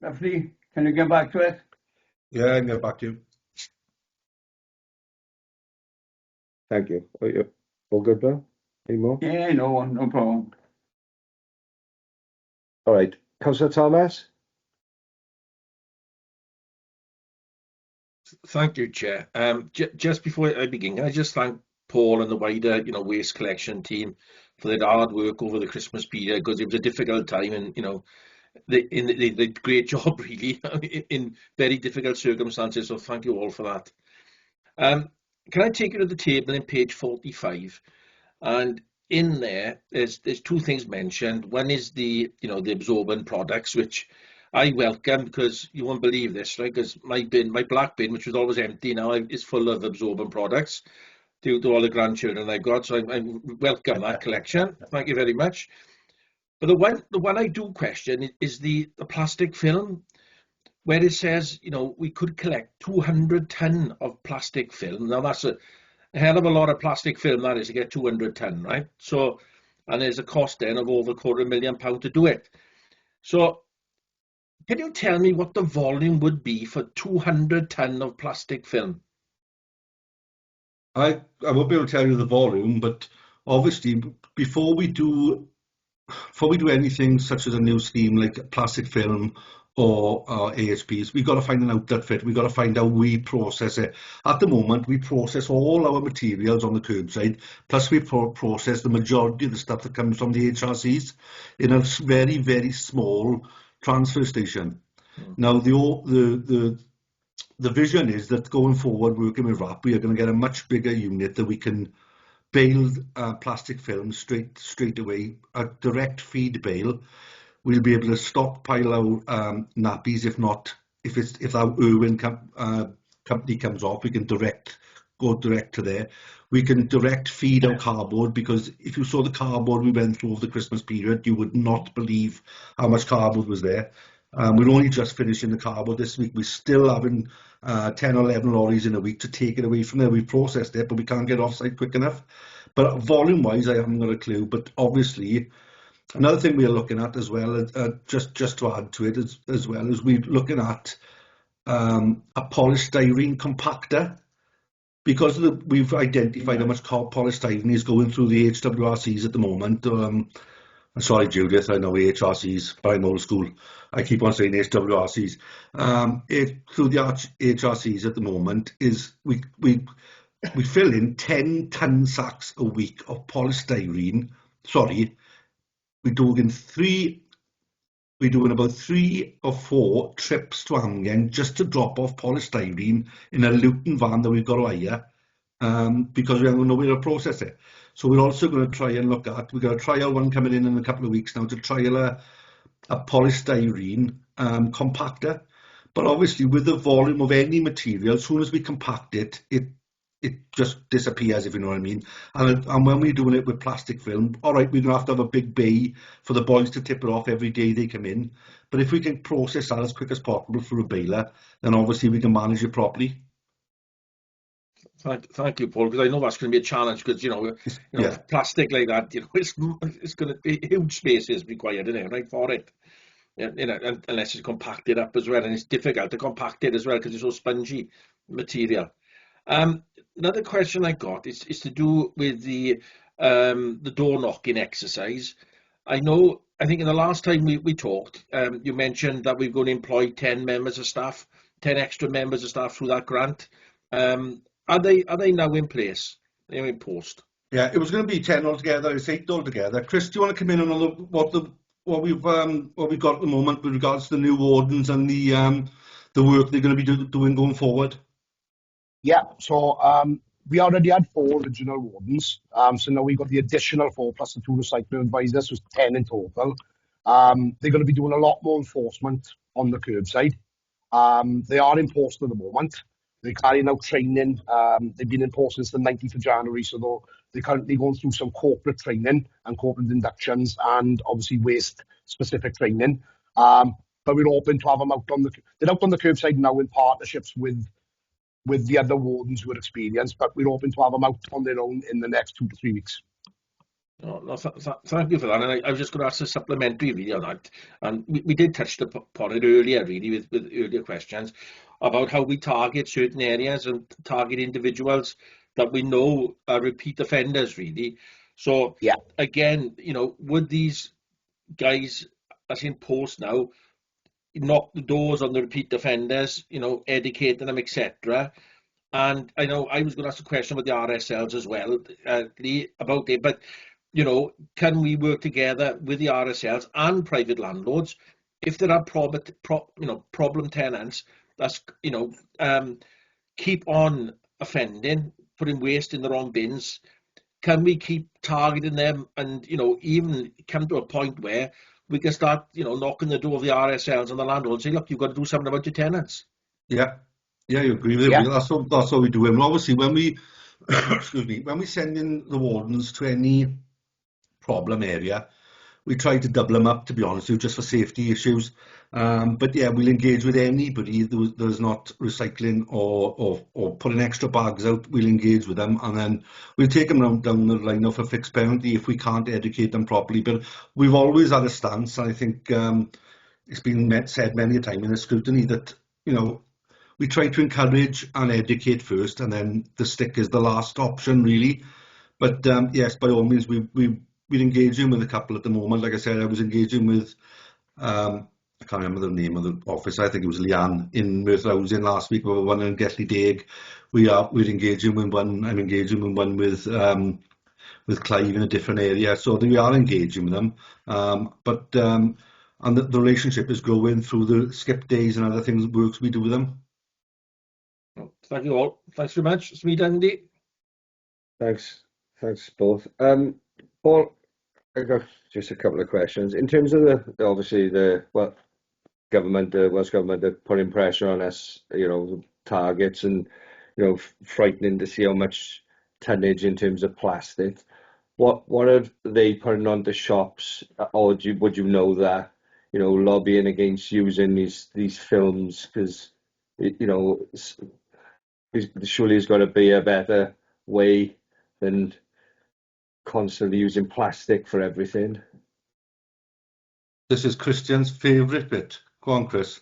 Roughly? Can you get back to it? Yeah, I can get back to you. Thank you. All good, Bill? Any more? Yeah, no problem. All right, Councillor Thomas. Thank you, Chair. Just before I begin, can I just thank Paul and the wider, waste collection team for their hard work over the Christmas period, because it was a difficult time, and they did a great job really in very difficult circumstances. So thank you all for that. Can I take you to the table in page 45? And in there, there's two things mentioned. One is the absorbent products, which I welcome, because you won't believe this, right? Because my black bin, which was always empty, now is full of absorbent products due to all the grandchildren I've got. So I welcome that collection. Thank you very much. But the one I do question is the plastic film, where it says, we could collect 200 ton of plastic film. Now that's a hell of a lot of plastic film, that is, to get 200 ton, right? So, and there's a cost then of over £250,000 to do it. So, can you tell me what the volume would be for 200 ton of plastic film? I won't be able to tell you the volume, but obviously before we do anything such as a new scheme like plastic film or AHPs, we've got to find an outlet for it. We've got to find out we process it. At the moment, we process all our materials on the curbside, plus we process the majority of the stuff that comes from the HRCs in a very, very small transfer station. Now, the vision is that going forward, working with RAP, we are going to get a much bigger unit that we can bale plastic film straight away, a direct feed bale. We'll be able to stockpile our nappies. If our Irwin company comes off, we can go direct to there. We can direct feed our cardboard, because if you saw the cardboard we went through over the Christmas period, you would not believe how much cardboard was there. We're only just finishing the cardboard this week. We're still having 10 or 11 lorries in a week to take it away from there. We've processed it, but we can't get off-site quick enough. But volume-wise, I haven't got a clue. But obviously, another thing we are looking at as well, just to add to it as well, is we're looking at a polystyrene compactor, because we've identified how much polystyrene is going through the HWRCs at the moment. I'm sorry, Judith, I know HRCs, but I'm old school. I keep on saying HWRCs. Through the HRCs at the moment is we fill in 10 ton sacks a week of polystyrene. Sorry, we're doing about 3 or 4 trips to Amgen just to drop off polystyrene in a Luton van that we've got to hire, because we haven't got nowhere to process it. So we're also going to try and we're going to trial one coming in a couple of weeks now to trial a polystyrene compactor. But obviously, with the volume of any material, as soon as we compact it, it just disappears, if you know what I mean. And when we're doing it with plastic film, all right, we're going to have a big bay for the boys to tip it off every day they come in. But if we can process that as quick as possible for a baler, then obviously we can manage it properly. Thank you, Paul, because I know that's going to be a challenge, because plastic like that, it's going to be huge spaces required, isn't it, right, for it. Unless it's compacted up as well, and it's difficult to compact it as well because it's so spongy material. Another question I got is to do with the door knocking exercise. I think in the last time we talked, you mentioned that we're going to employ 10 extra members of staff through that grant. Are they now in place? They're in post? Yeah, it was going to be 10 altogether. It's 8 altogether. Chris, do you want to come in on what we've got at the moment with regards to the new wardens and the work they're going to be doing going forward? Yeah, so we already had 4 original wardens. So now we've got the additional 4 plus the 2 recycling advisors, so it's 10 in total. They're going to be doing a lot more enforcement on the curbside. They are in post at the moment. They're carrying out training. They've been in post since the 19th of January, so they're currently going through some corporate training and corporate inductions and obviously waste-specific training. But we're hoping to have them they're out on the curbside now in partnerships with the other wardens who are experienced, but we're hoping to have them out on their own in the next 2 to 3 weeks. No, thank you for that. And I was just going to ask a supplementary really on that. And we did touch upon it earlier, really, with earlier questions about how we target certain areas and target individuals that we know are repeat offenders, really. So, yeah, again, would these guys, as in post now, knock the doors on the repeat offenders, educate them, etc.? And I know I was going to ask a question about the RSLs as well, about it, but can we work together with the RSLs and private landlords if there are problem tenants that's keep on offending, putting waste in the wrong bins? can we keep targeting them and, even come to a point where we can start, knocking the door of the RSLs and the landlord and say, look, you've got to do something about your tenants. Yeah, you agree with it. Yeah. That's what we do. And obviously, when we excuse me, when we send in the wardens to any problem area, we try to double them up, to be honest with you, just for safety issues. But yeah, we'll engage with anybody there's not recycling or putting extra bags out. We'll engage with them, and then we'll take them down the line of a fixed penalty if we can't educate them properly. But we've always had a stance, and I think it's been said many a time in the scrutiny that, we try to encourage and educate first, and then the stick is the last option, really. But yes, by all means, we're engaging with a couple at the moment. Like I said, I was engaging with, I can't remember the name of the office. I think it was Leanne in Merthyr Housing last week. We were one in Gethley Daig. We're engaging with one. I'm engaging with one with Clive in a different area. So we are engaging with them. And the relationship is growing through the skip days and other things, works we do with them. Thank you all. Thanks very much. It's me, Andy. Thanks both. Paul, I got just a couple of questions. In terms of the Welsh government are putting pressure on us, targets and, frightening to see how much tonnage in terms of plastic. What are they putting on the shops, or would you know that, lobbying against using these films, because, surely there's got to be a better way than constantly using plastic for everything. This is Christian's favourite bit. Go on, Chris.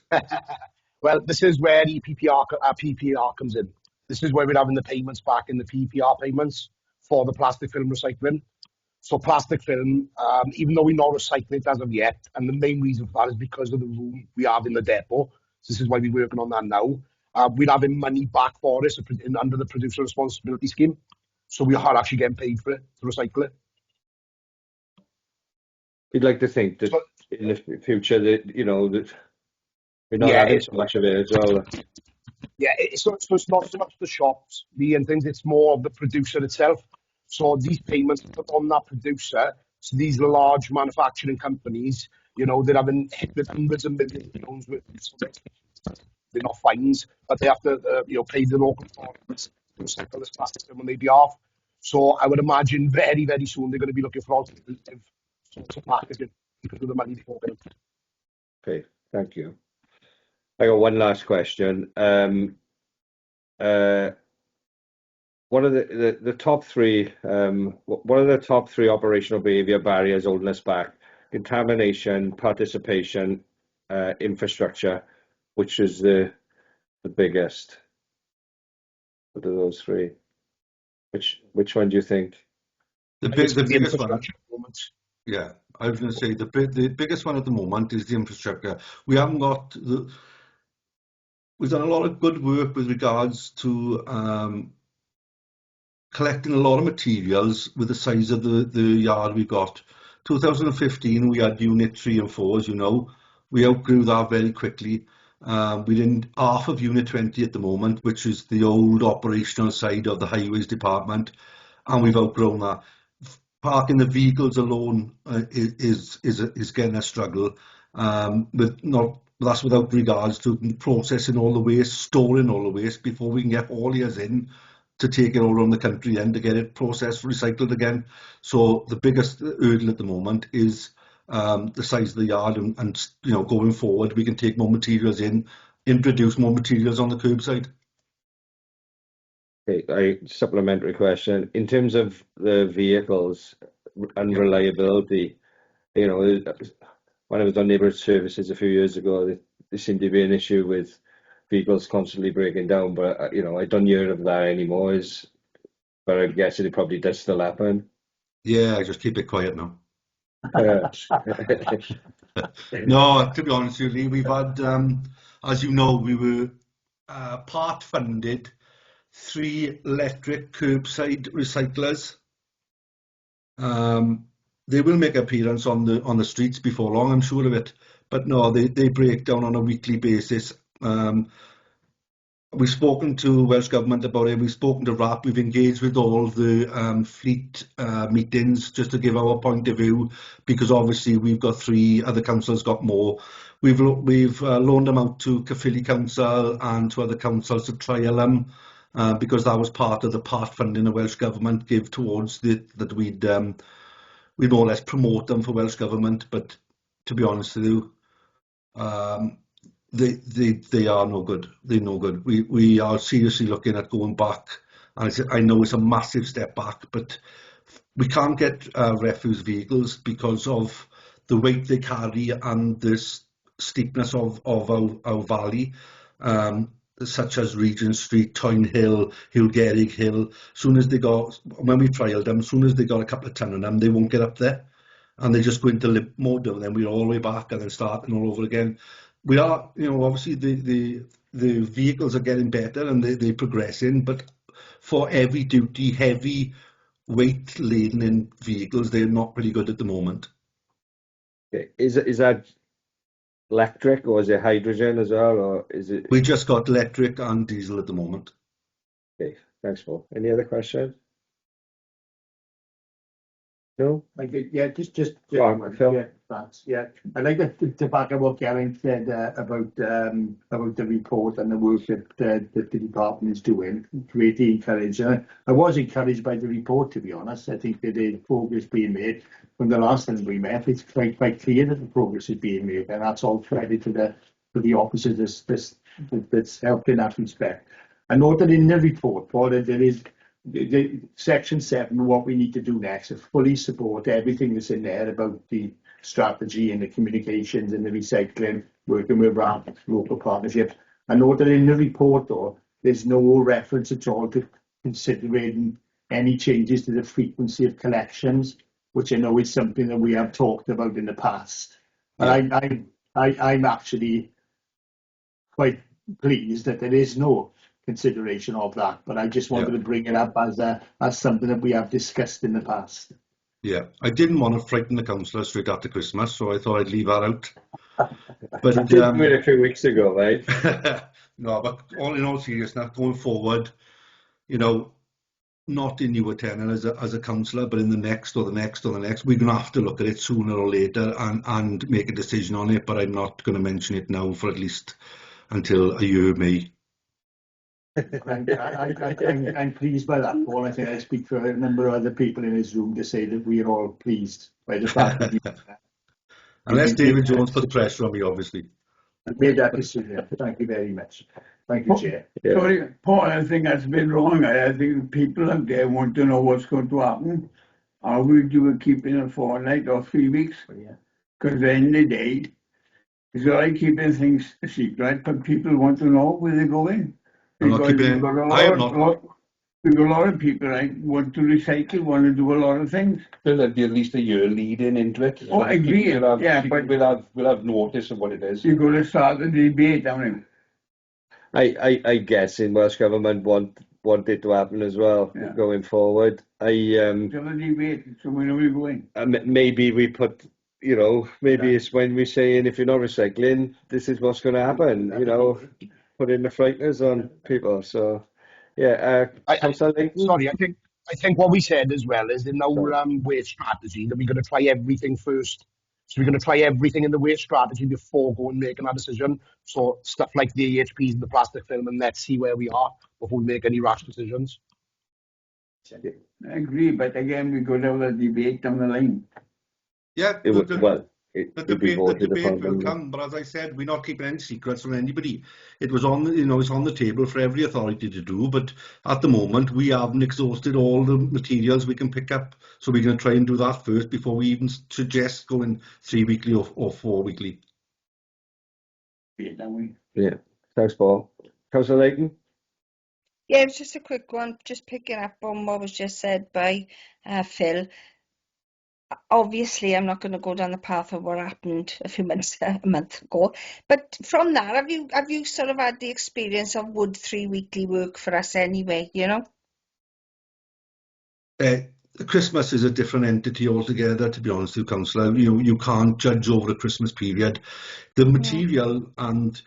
Well, this is where the PPR comes in. This is where we're having the payments back in the PPR payments for the plastic film recycling. So plastic film, even though we're not recycling it as of yet, and the main reason for that is because of the room we have in the depot. So this is why we're working on that now. We're having money back for this under the producer responsibility scheme. So we are actually getting paid for it, to recycle it. You'd like to think that in the future that, that we're not having so much of it as well. Yeah, so it's not so much the shops, and things, it's more of the producer itself. So these payments are put on that producer. So these large manufacturing companies, they're having hit with hundreds of millions of pounds with they're not fines, but they have to pay the local authorities to recycle this plastic film on their behalf. So I would imagine very, very soon they're going to be looking for alternative sorts of packaging because of the money they're talking about. Okay, thank you. I got one last question. What are the top three? What are the top three operational behaviour barriers holding us back? Contamination, participation, infrastructure. Which is the biggest? What are those three? Which one do you think? The biggest one. Yeah, I was going to say the biggest one at the moment is the infrastructure. We haven't got We've done a lot of good work with regards to collecting a lot of materials with the size of the yard we got. 2015, we had Unit 3 and 4, as you know. We outgrew that very quickly. We're in half of Unit 20 at the moment, which is the old operational side of the Highways Department, and we've outgrown that. Parking the vehicles alone is getting a struggle. That's without regards to processing all the waste, storing all the waste before we can get hauliers in to take it all around the country and to get it processed, recycled again. So the biggest hurdle at the moment is the size of the yard, and going forward we can take more materials in, introduce more materials on the curbside. Okay, supplementary question. In terms of the vehicles and reliability, when I was on neighbourhood services a few years ago, there seemed to be an issue with vehicles constantly breaking down, but I don't hear of that anymore. But I guess it probably does still happen. Yeah, just keep it quiet now. No, to be honest with you, we've had, as you know, we were part funded 3 electric curbside recyclers. They will make appearance on the streets before long, I'm sure of it. But no, they break down on a weekly basis. we've spoken to Welsh Government about it, we've spoken to RAP, we've engaged with all the fleet meetings just to give our point of view, because obviously we've got 3, other councils got more. We've loaned them out to Caerphilly Council and to other councils to trial them, because that was part of the part funding the Welsh Government give towards that we'd more or less promote them for Welsh Government. But to be honest with you, they are no good. They're no good. We are seriously looking at going back, and I know it's a massive step back, but we can't get refuse vehicles because of the weight they carry and the steepness of our valley, such as Regent Street, Toyn Hill, Hillgerrig Hill. When we trialled them, as soon as they got a couple of ton on them, they won't get up there, and they just go into limp mode, and then we're all the way back and then starting all over again. We are, obviously the vehicles are getting better and they're progressing, but for heavy duty, heavy weight laden in vehicles, they're not pretty good at the moment. Okay. Is that electric or is it hydrogen as well, or is it? We just got electric and diesel at the moment. Okay, thanks, Paul. Any other questions? No? Yeah, just Go on, Phil. yeah, thanks. Yeah, I like to back up what Geraint said about the report and the work that the department is doing. Greatly encouraged. I was encouraged by the report, to be honest. I think that the progress being made from the last time we met. It's quite clear that the progress is being made, and that's all credit to the officers that's helped in that respect. I noted in the report, Paul, that there is. The section 7, what we need to do next is fully support everything that's in there about the strategy and the communications and the recycling, working with RAP, local partnerships. I know that in the report, though, there's no reference at all to considering any changes to the frequency of collections, which I know is something that we have talked about in the past. And I'm actually quite pleased that there is no consideration of that, but I just wanted to bring it up as something that we have discussed in the past. Yeah, I didn't want to frighten the councillors straight after Christmas, so I thought I'd leave that out. But you did do it a few weeks ago, right? No, but in all seriousness, going forward, not in your tenure as a councillor, but in the next or the next or the next, we're going to have to look at it sooner or later and make a decision on it. But I'm not going to mention it now for at least until a year, May. I'm pleased by that, Paul. I think I speak for a number of other people in this room to say that we are all pleased by the fact that unless David Jones puts pressure on me, obviously. I made that decision. Thank you very much. Thank you, Chair. Yeah. Sorry, Paul, I think that's been wrong. I think people out there want to know what's going to happen. Are we doing keeping a fortnight or 3 weeks? Because at the end of the day, it's all right keeping things secret, but people want to know where they're going. I'm not keeping it. I am not. We've got a lot of people, right, want to recycle, want to do a lot of things. So there'll be at least a year leading into it. Oh, I agree. But we'll have notice of what it is. You're going to start the debate, haven't you? I guess in Welsh Government want it to happen as well going forward. Debate, so we know where we're going. Maybe we put, maybe it's when we're saying if you're not recycling, this is what's going to happen. Putting the frighteners on people. So, yeah. I think what we said as well is in our waste strategy that we're going to try everything first. So we're going to try everything in the waste strategy before going and making our decision. So stuff like the AHPs and the plastic film, and let's see where we are before we make any rash decisions. I agree, but again, we could have a debate down the line. Yeah, the debate will come, but as I said, we're not keeping any secrets from anybody. It was on, it's on the table for every authority to do, but at the moment we haven't exhausted all the materials we can pick up, so we're going to try and do that first before we even suggest going 3 weekly or 4 weekly. Yeah, thanks, Paul. Councillor Layton? Yeah, it was just a quick one, just picking up on what was just said by Phil. Obviously, I'm not going to go down the path of what happened a month ago. But from that, have you sort of had the experience of would 3 weekly work for us anyway? Christmas is a different entity altogether, to be honest with you, Councillor. You can't judge over a Christmas period. The material and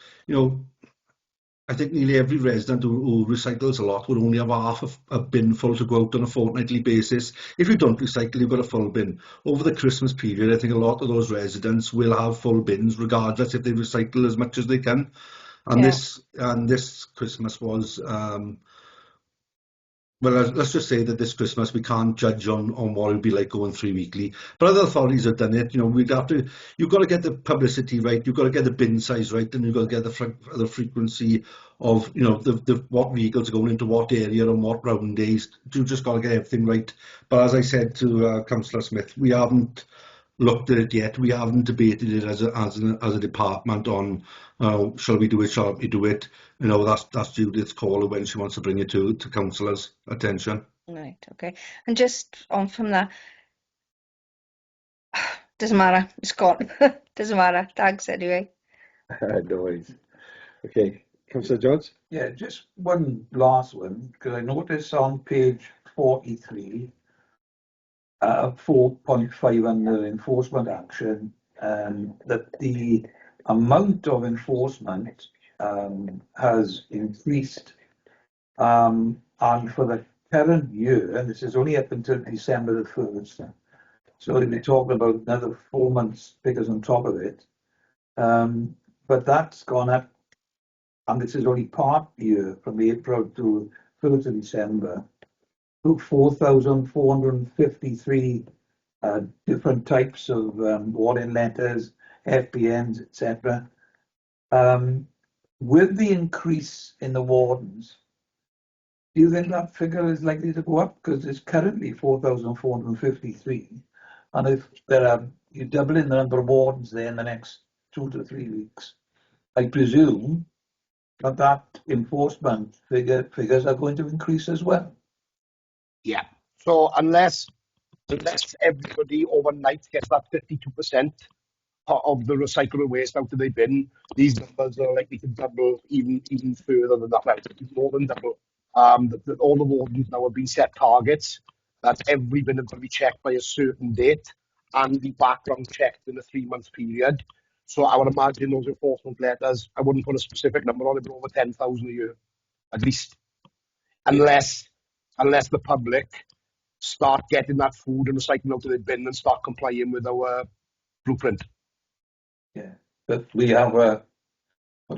I think nearly every resident who recycles a lot would only have half a bin full to go out on a fortnightly basis. If you don't recycle, you've got a full bin. Over the Christmas period, I think a lot of those residents will have full bins, regardless if they recycle as much as they can. And Yeah. this Christmas was well, let's just say that this Christmas we can't judge on what it would be like going 3 weekly. But other authorities have done it. You know, you've got to get the publicity right, you've got to get the bin size right, and you've got to get the frequency of, you know, the what vehicles are going into what area and what round days. You've just got to get everything right. But as I said to Councillor Smith, we haven't looked at it yet. We haven't debated it as a department on shall we do it, shall we do it. You know, that's Judith's call when she wants to bring it to councillors' attention. Right, okay. And just on from that, doesn't matter, it's gone. Doesn't matter, thanks anyway. No worries. Okay, Councillor Jones? Yeah, just one last one, because I noticed on page 43, 4.5 under enforcement action, that the amount of enforcement has increased, and for the current year, and this is only up until December the 1st, so we'll be talking about another 4 months figures on top of it, but that's gone up, and this is only part year from April to 1st of December, to 4,453 different types of warning letters, FPNs, etc. With the increase in the wardens, do you think that figure is likely to go up? Because it's currently 4,453, and if you're doubling the number of wardens there in the next 2 to 3 weeks, I presume that enforcement figures are going to increase as well. Yeah. So unless everybody overnight gets that 52% of the recyclable waste out of their bin, these numbers are likely to double even further than that. Right, more than double. All the wardens now have been set targets that every bin is going to be checked by a certain date and be background checked in a 3-month period. So I would imagine those enforcement letters, I wouldn't put a specific number on it, but over 10,000 a year, at least. Unless the public start getting that food and recycling out of their bin and start complying with our blueprint. Yeah, but we have what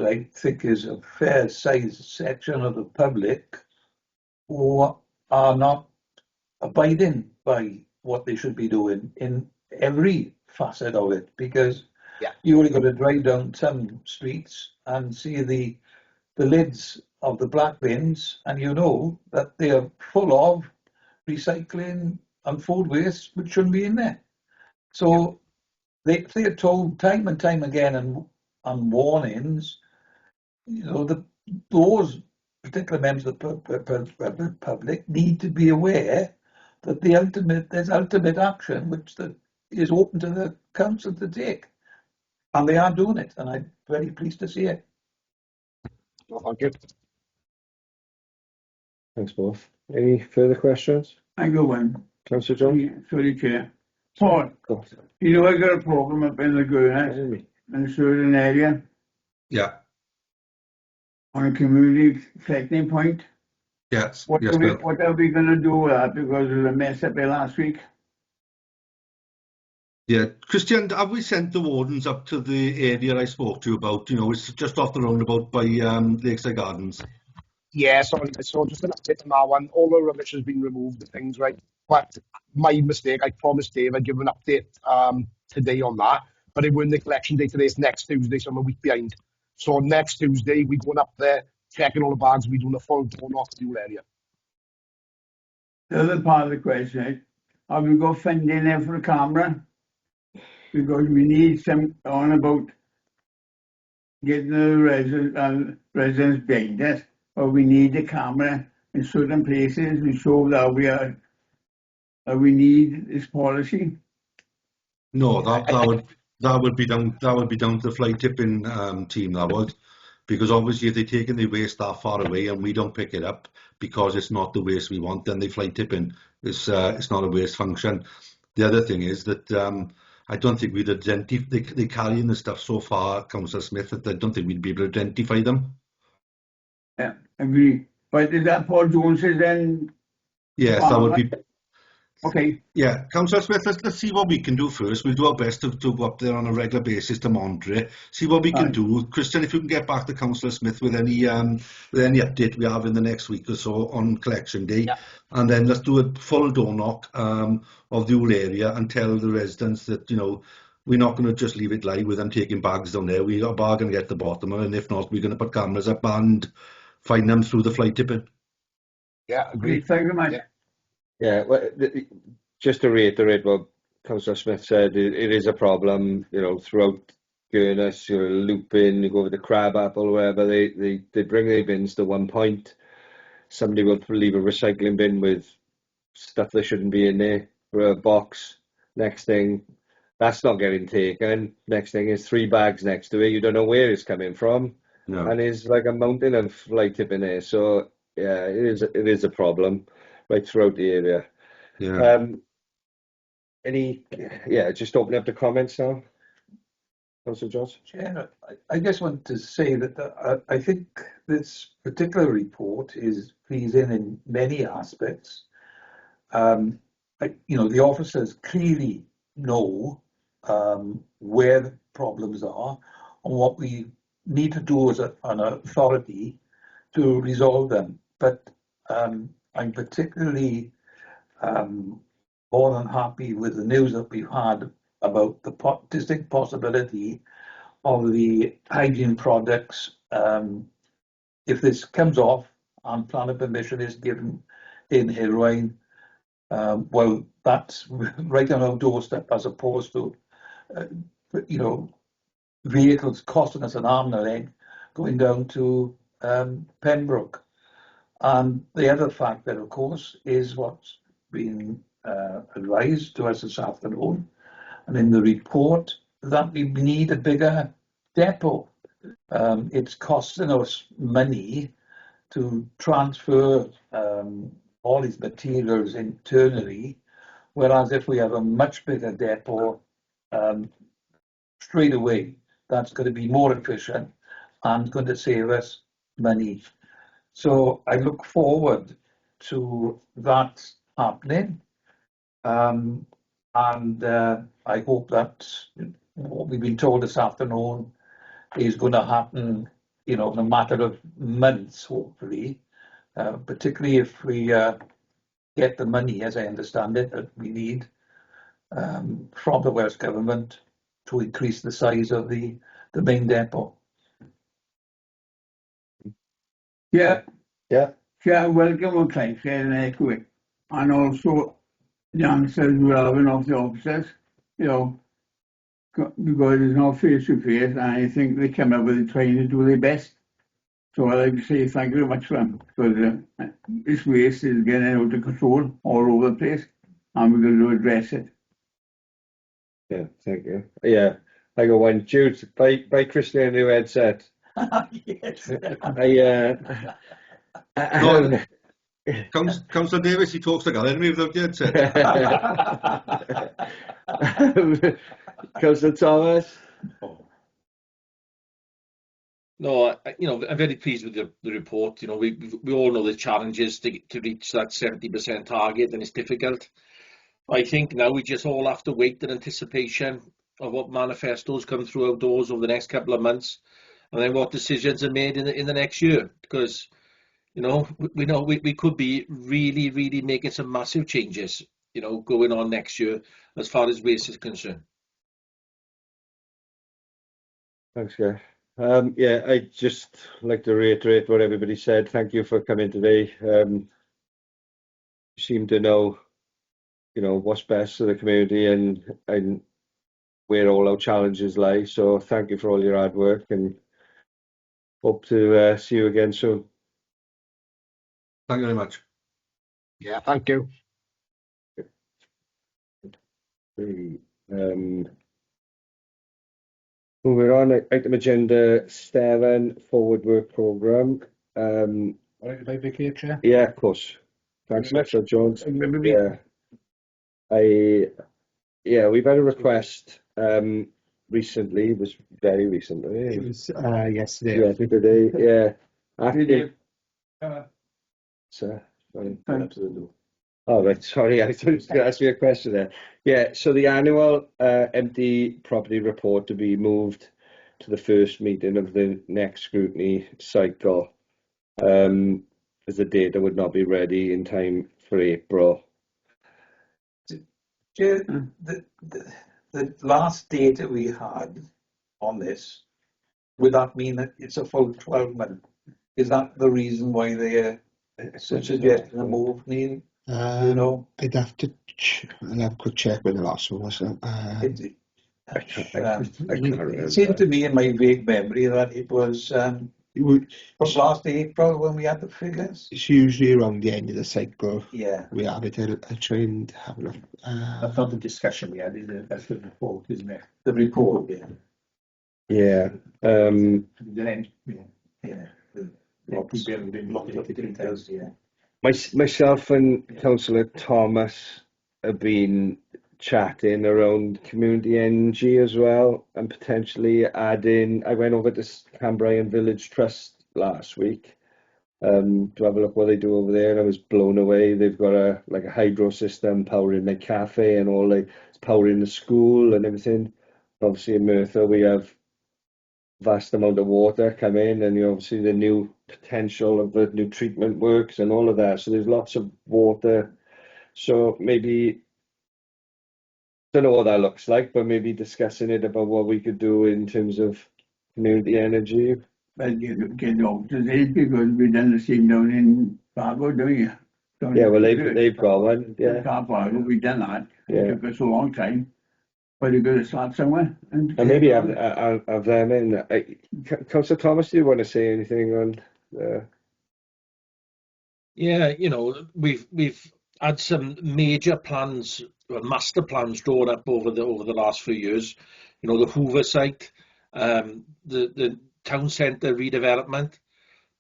I think is a fair sized section of the public who are not abiding by what they should be doing in every facet of it, because you only got to drive down some streets and see the lids of the black bins, and you know that they are full of recycling and food waste which shouldn't be in there. So they are told time and time again and warnings, you know, those particular members of the public need to be aware that there's ultimate action which is open to the council to take, and they are doing it, and I'm very pleased to see it. Thank you. Thanks both. Any further questions? I go one. Councillor Jones? Sorry, Chair. Paul, you know I got a problem up in the Gurness in a certain area. Yeah. On a community collecting point. Yes. What are we going to do with that, because of the mess up there last week? Yeah, Christian, have we sent the wardens up to the area I spoke to you about? You know, it's just off the roundabout by Lakeside Gardens. Yeah, so just an update on that one. All the rubbish has been removed, the things, right? But my mistake, I promised Dave I'd give an update today on that. But it wasn't the collection day today, it's next Tuesday, so I'm a week behind. So next Tuesday, we're going up there, checking all the bags, we're doing a full door knock to the area. The other part of the question is, have we got funding there for a camera? Because we need some on about getting the residents behind us, or we need a camera in certain places. We show that we need this policy. No, that would be down to the fly tipping team. That would, because obviously if they're taking the waste that far away and we don't pick it up because it's not the waste we want, then they fly tipping. It's not a waste function. The other thing is that I don't think we'd identify. They're carrying the stuff so far, Councillor Smith, that I don't think we'd be able to identify them. Yeah, agree. But is that Paul Jones's then? Yes, that would be. Okay. Yeah, Councillor Smith, let's see what we can do first. We'll do our best to go up there on a regular basis to monitor it, see what we can do. Christian, if you can get back to Councillor Smith with any update we have in the next week or so on collection day, and then let's do a full door knock of the whole area and tell the residents that, you know, we're not going to just leave it lie with them taking bags down there. We are going to get to the bottom of it, and if not, we're going to put cameras up and find them through the fly tipping. Yeah, agreed. Thank you very much. Yeah, well, just to reiterate what Councillor Smith said, it is a problem, you know, throughout Gurnus, you're looping, you go with the crab apple, wherever they bring their bins to one point. Somebody will leave a recycling bin with stuff that shouldn't be in there for a box. Next thing, that's not getting taken. Next thing is 3 bags next to it. You don't know where it's coming from. No. And it's like a mountain of fly tipping there. So yeah, it is a problem right throughout the area. Yeah. Just open up the comments now. Councillor Jones? Chair, I just want to say that I think this particular report is pleasing in many aspects. You know, the officers clearly know where the problems are and what we need to do as an authority to resolve them. But I'm particularly more than happy with the news that we've had about the distinct possibility of the hygiene products. If this comes off and planning permission is given in Hirwain, well, that's right on our doorstep, as opposed to, you know, vehicles costing us an arm and a leg going down to Pembroke. And the other factor, of course, is what's been advised to us this afternoon, and in the report, that we need a bigger depot. It's costing us money to transfer all these materials internally, whereas if we have a much bigger depot, straight away, that's going to be more efficient and going to save us money. So I look forward to that happening. And I hope that what we've been told this afternoon is going to happen, you know, in a matter of months, hopefully, particularly if we get the money, as I understand it, that we need from the Welsh Government to increase the size of the main depot. Yeah. Yeah. Yeah, welcome on Clive, quick. And also the answers we're having off the officers, you know, because it's not face to face, and I think they come up with it trying to do their best. So I'd like to say thank you very much for them, because this waste is getting out of control all over the place, and we're going to address it. Yeah, thank you. Yeah, I got one. Jude, buy Christian a new headset. Yes. Councillor Davis, he talks to Galen without the headset. Councillor Thomas? No, you know, I'm very pleased with the report. You know, we all know the challenges to reach that 70% target, and it's difficult. I think now we just all have to wait in anticipation of what manifestos come through our doors over the next couple of months, and then what decisions are made in the next year. Because, you know, we could be really making some massive changes, you know, going on next year as far as waste is concerned. Thanks, guys. Yeah, I just like to reiterate what everybody said. Thank you for coming today. You seem to know, you know, what's best for the community and where all our challenges lie. So thank you for all your hard work, and hope to see you again soon. Thank you very much. Yeah, thank you. Moving on, item agenda 7, forward work programme. Right, if I vacate, Chair? Yeah, of course. Thanks, Councillor Jones. Yeah, we've had a request recently. It was very recently. It was yesterday. Yeah, today. Yeah, Sir, sorry. Oh, right, sorry, I thought you was going to ask me a question there. Yeah, so the annual empty property report to be moved to the first meeting of the next scrutiny cycle. As the data would not be ready in time for April. The last data we had on this, would that mean that it's a full 12 months? Is that the reason why they're suggesting a move, Neil? You know, I'd have to I'll have a quick check with the last one, wasn't it, I can't remember. it seemed to me in my vague memory that it was from last April when we had the figures. It's usually around the end of the cycle. Yeah. We have it. I'll try and have a look. That's not the discussion we had, is it? That's the report, isn't it? The report, yeah. Yeah. Myself and Councillor Thomas have been chatting around community energy as well, and potentially adding. I went over to Cambrian Village Trust last week to have a look what they do over there, and I was blown away. They've got a hydro system powering their cafe and all, like it's powering the school and everything. Obviously in Merthyr we have vast amount of water come in, and obviously the new potential of the new treatment works and all of that. So there's lots of water. So maybe, don't know what that looks like, but maybe discussing it about what we could do in terms of community energy. Well, you get off today because we've done the same down in Fargo, don't you? Yeah, well, they've got one. Yeah. Fargo, we've done that. Yeah. It took us a long time. But you've got to start somewhere. And maybe have them in. Councillor Thomas, do you want to say anything on? Yeah, we've had some major plans, master plans drawn up over the last few years. The Hoover site, the town centre redevelopment,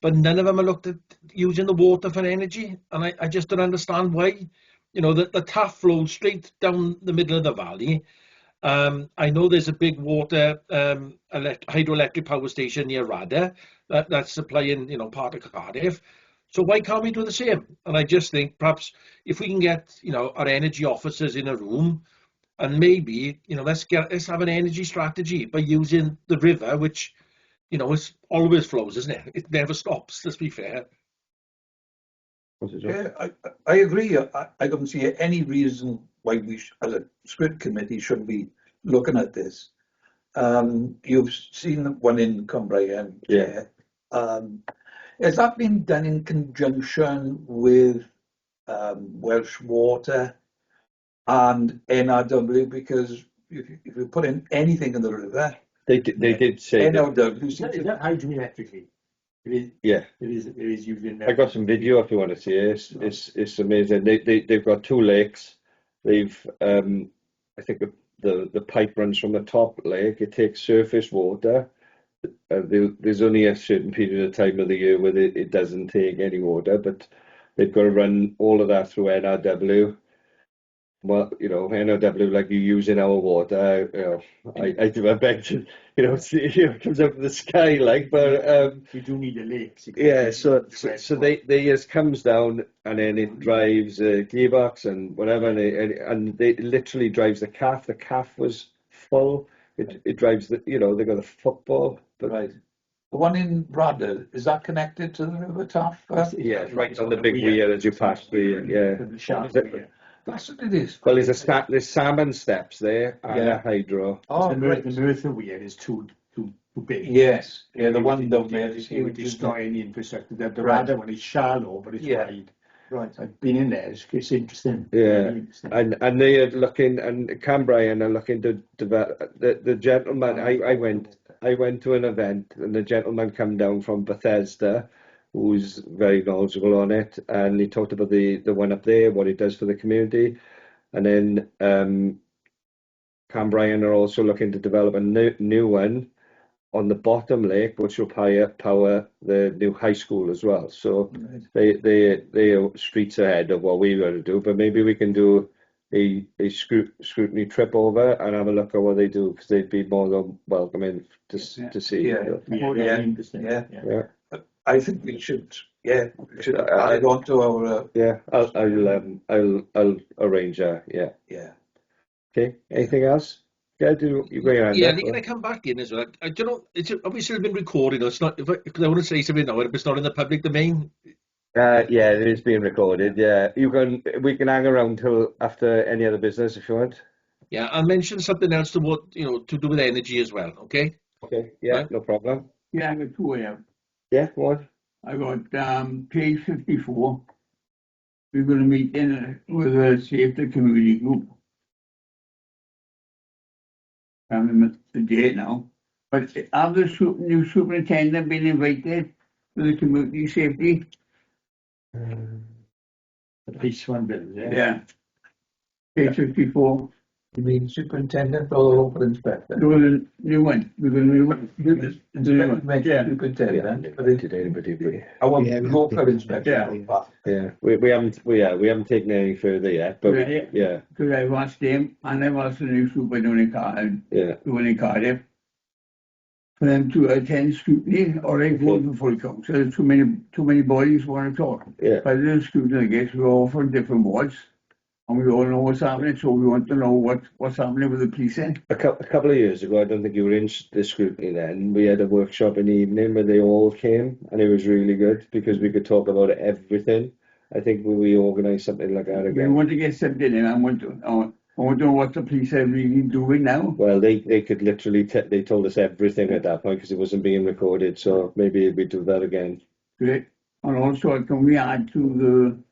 but none of them are looked at using the water for energy, and I just don't understand why. The Taff flows straight down the middle of the valley. I know there's a big water hydroelectric power station near Rada that's supplying part of Cardiff. So why can't we do the same? And I just think perhaps if we can get our energy officers in a room, and maybe let's have an energy strategy by using the river, which it always flows, isn't it? It never stops. Let's be fair. Yeah, I agree. I don't see any reason why we, as a script committee, shouldn't be looking at this. You've seen one in Cumbria. Yeah. Has that been done in conjunction with Welsh Water and NRW? Because if you put in anything in the river, they did say NRW. Is that hydroelectrically? It is. Yeah. It is using. I got some video if you want to see it. It's amazing. They've got two lakes. They've I think the pipe runs from the top lake. It takes surface water. There's only a certain period of time of the year where it doesn't take any water, but they've got to run all of that through NRW. Well, NRW, like you use in our water, I beg to, it comes out of the sky, like, but you do need a lake. Yeah, so they just comes down and then it drives a gearbox and whatever, and they literally drives the calf. The calf was full. It drives they got the football. But right. The one in Bradford, is that connected to the River Taff? Yeah, right on the big weir as you pass through. Yeah. That's what it is. Well, there's salmon steps there and a hydro. Oh, the Merthyr weir is too big. Yes, yeah, the one down there is it would destroy any infrastructure. The Rada one is shallow, but it's wide. Right. I've been in there. It's interesting. Yeah, really interesting. and they are looking, and Cambrian are looking to develop. The gentleman, I went to an event, and the gentleman come down from Bethesda, who's very knowledgeable on it, and he talked about the one up there, what it does for the community, and then Cambrian are also looking to develop a new one on the bottom lake, which will power the new high school as well. So they are streets ahead of what we got to do, but maybe we can do a scrutiny trip over and have a look at what they do, because they'd be more than welcoming to see. Yeah. I think we should add it on to our. Yeah, I'll arrange that. Yeah. Yeah. Okay. Anything else? Yeah, do you bring your hand Yeah, up? and can I come back in as well? I don't know. It's obviously been recorded. It's not because I want to say something now, but it's not in the public domain. Yeah, it is being recorded. Yeah, we can hang around till after any other business if you want. Yeah, I'll mention something else to what to do with energy as well. Okay. Okay. Yeah, Right. no problem. Yeah, I got two here. Yeah, what? I got page 54. We're going to meet with a safety community group. I can't remember the date now. But have the new superintendent been invited to the community safety? The police one bill, yeah. Yeah. Page 54. You mean superintendent or local inspector? There was a new one. We're going to Yeah, superintendent. But Did anybody? I want local inspector. Yeah, we haven't taken any further yet, but yeah. Because I've asked him and I've asked the new super doing in Cardiff for them to attend scrutiny or I vote for full council. There's too many bodies want to talk. Yeah. But there's scrutiny, I guess we're all from different wards. And we all know what's happening, so we want to know what's happening with the police then. A couple of years ago, I don't think you were in the scrutiny then. We had a workshop in the evening where they all came, and it was really good because we could talk about everything. I think we organised something like that again. We want to get something in. I want to know what the police are really doing now. Well, they could literally they told us everything at that point because it wasn't being recorded. So maybe we do that again. Great. And also, can we add to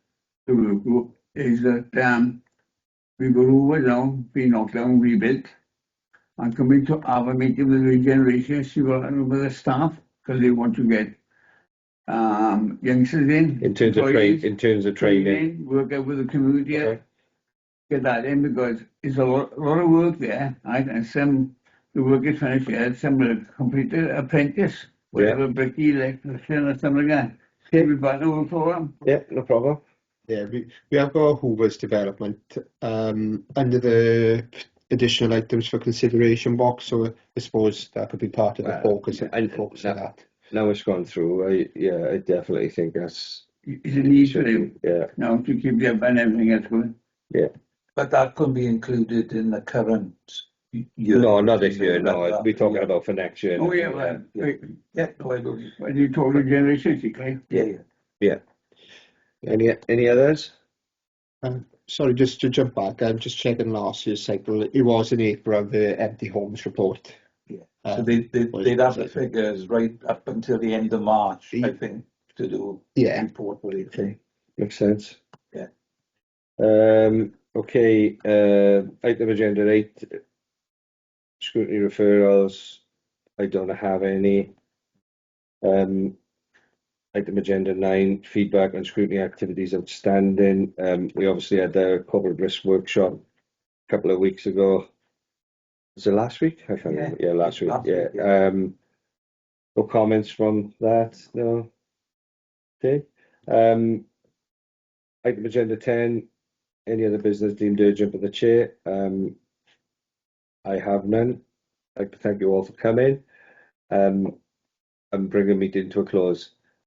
the work group is that we go over now, be knocked down, rebuilt, and coming to have a meeting with regeneration, see what happens with the staff because they want to get youngsters in terms of training, work out with the community, get that in because it's a lot of work there, right? And some the work is finished here, some will complete the apprentice, whatever bricky, electrician or something like that. We'll back over for them. Yeah, no problem. Yeah, we have got Hoover's development under the additional items for consideration box, so I suppose that could be part of the focus of that. Now it's gone through, I definitely think that's... It's a need for them. Yeah. Now to keep the up and everything else going. Yeah. But that could be included in the current year. No, not this year, no. We're talking about for next year. Oh, yeah, Yeah, no, I don't. When you talk to generation, okay? Yeah. Any others? Sorry, just to jump back, I'm just checking last year's cycle. It was in April, the empty homes report. Yeah. So they'd have the figures right up until the end of March, I think, to do the report. Makes sense. Yeah. Okay, item agenda 8, scrutiny referrals. I don't have any. Item agenda 9, feedback on scrutiny activities outstanding. We obviously had the corporate risk workshop a couple of weeks ago. Was it last week? I can't remember. Yeah, last week. Yeah. No comments from that? No. Okay. Item agenda 10, any other business deemed urgent by the chair? I have none. I'd like to thank you all for coming and bring the meeting to a close.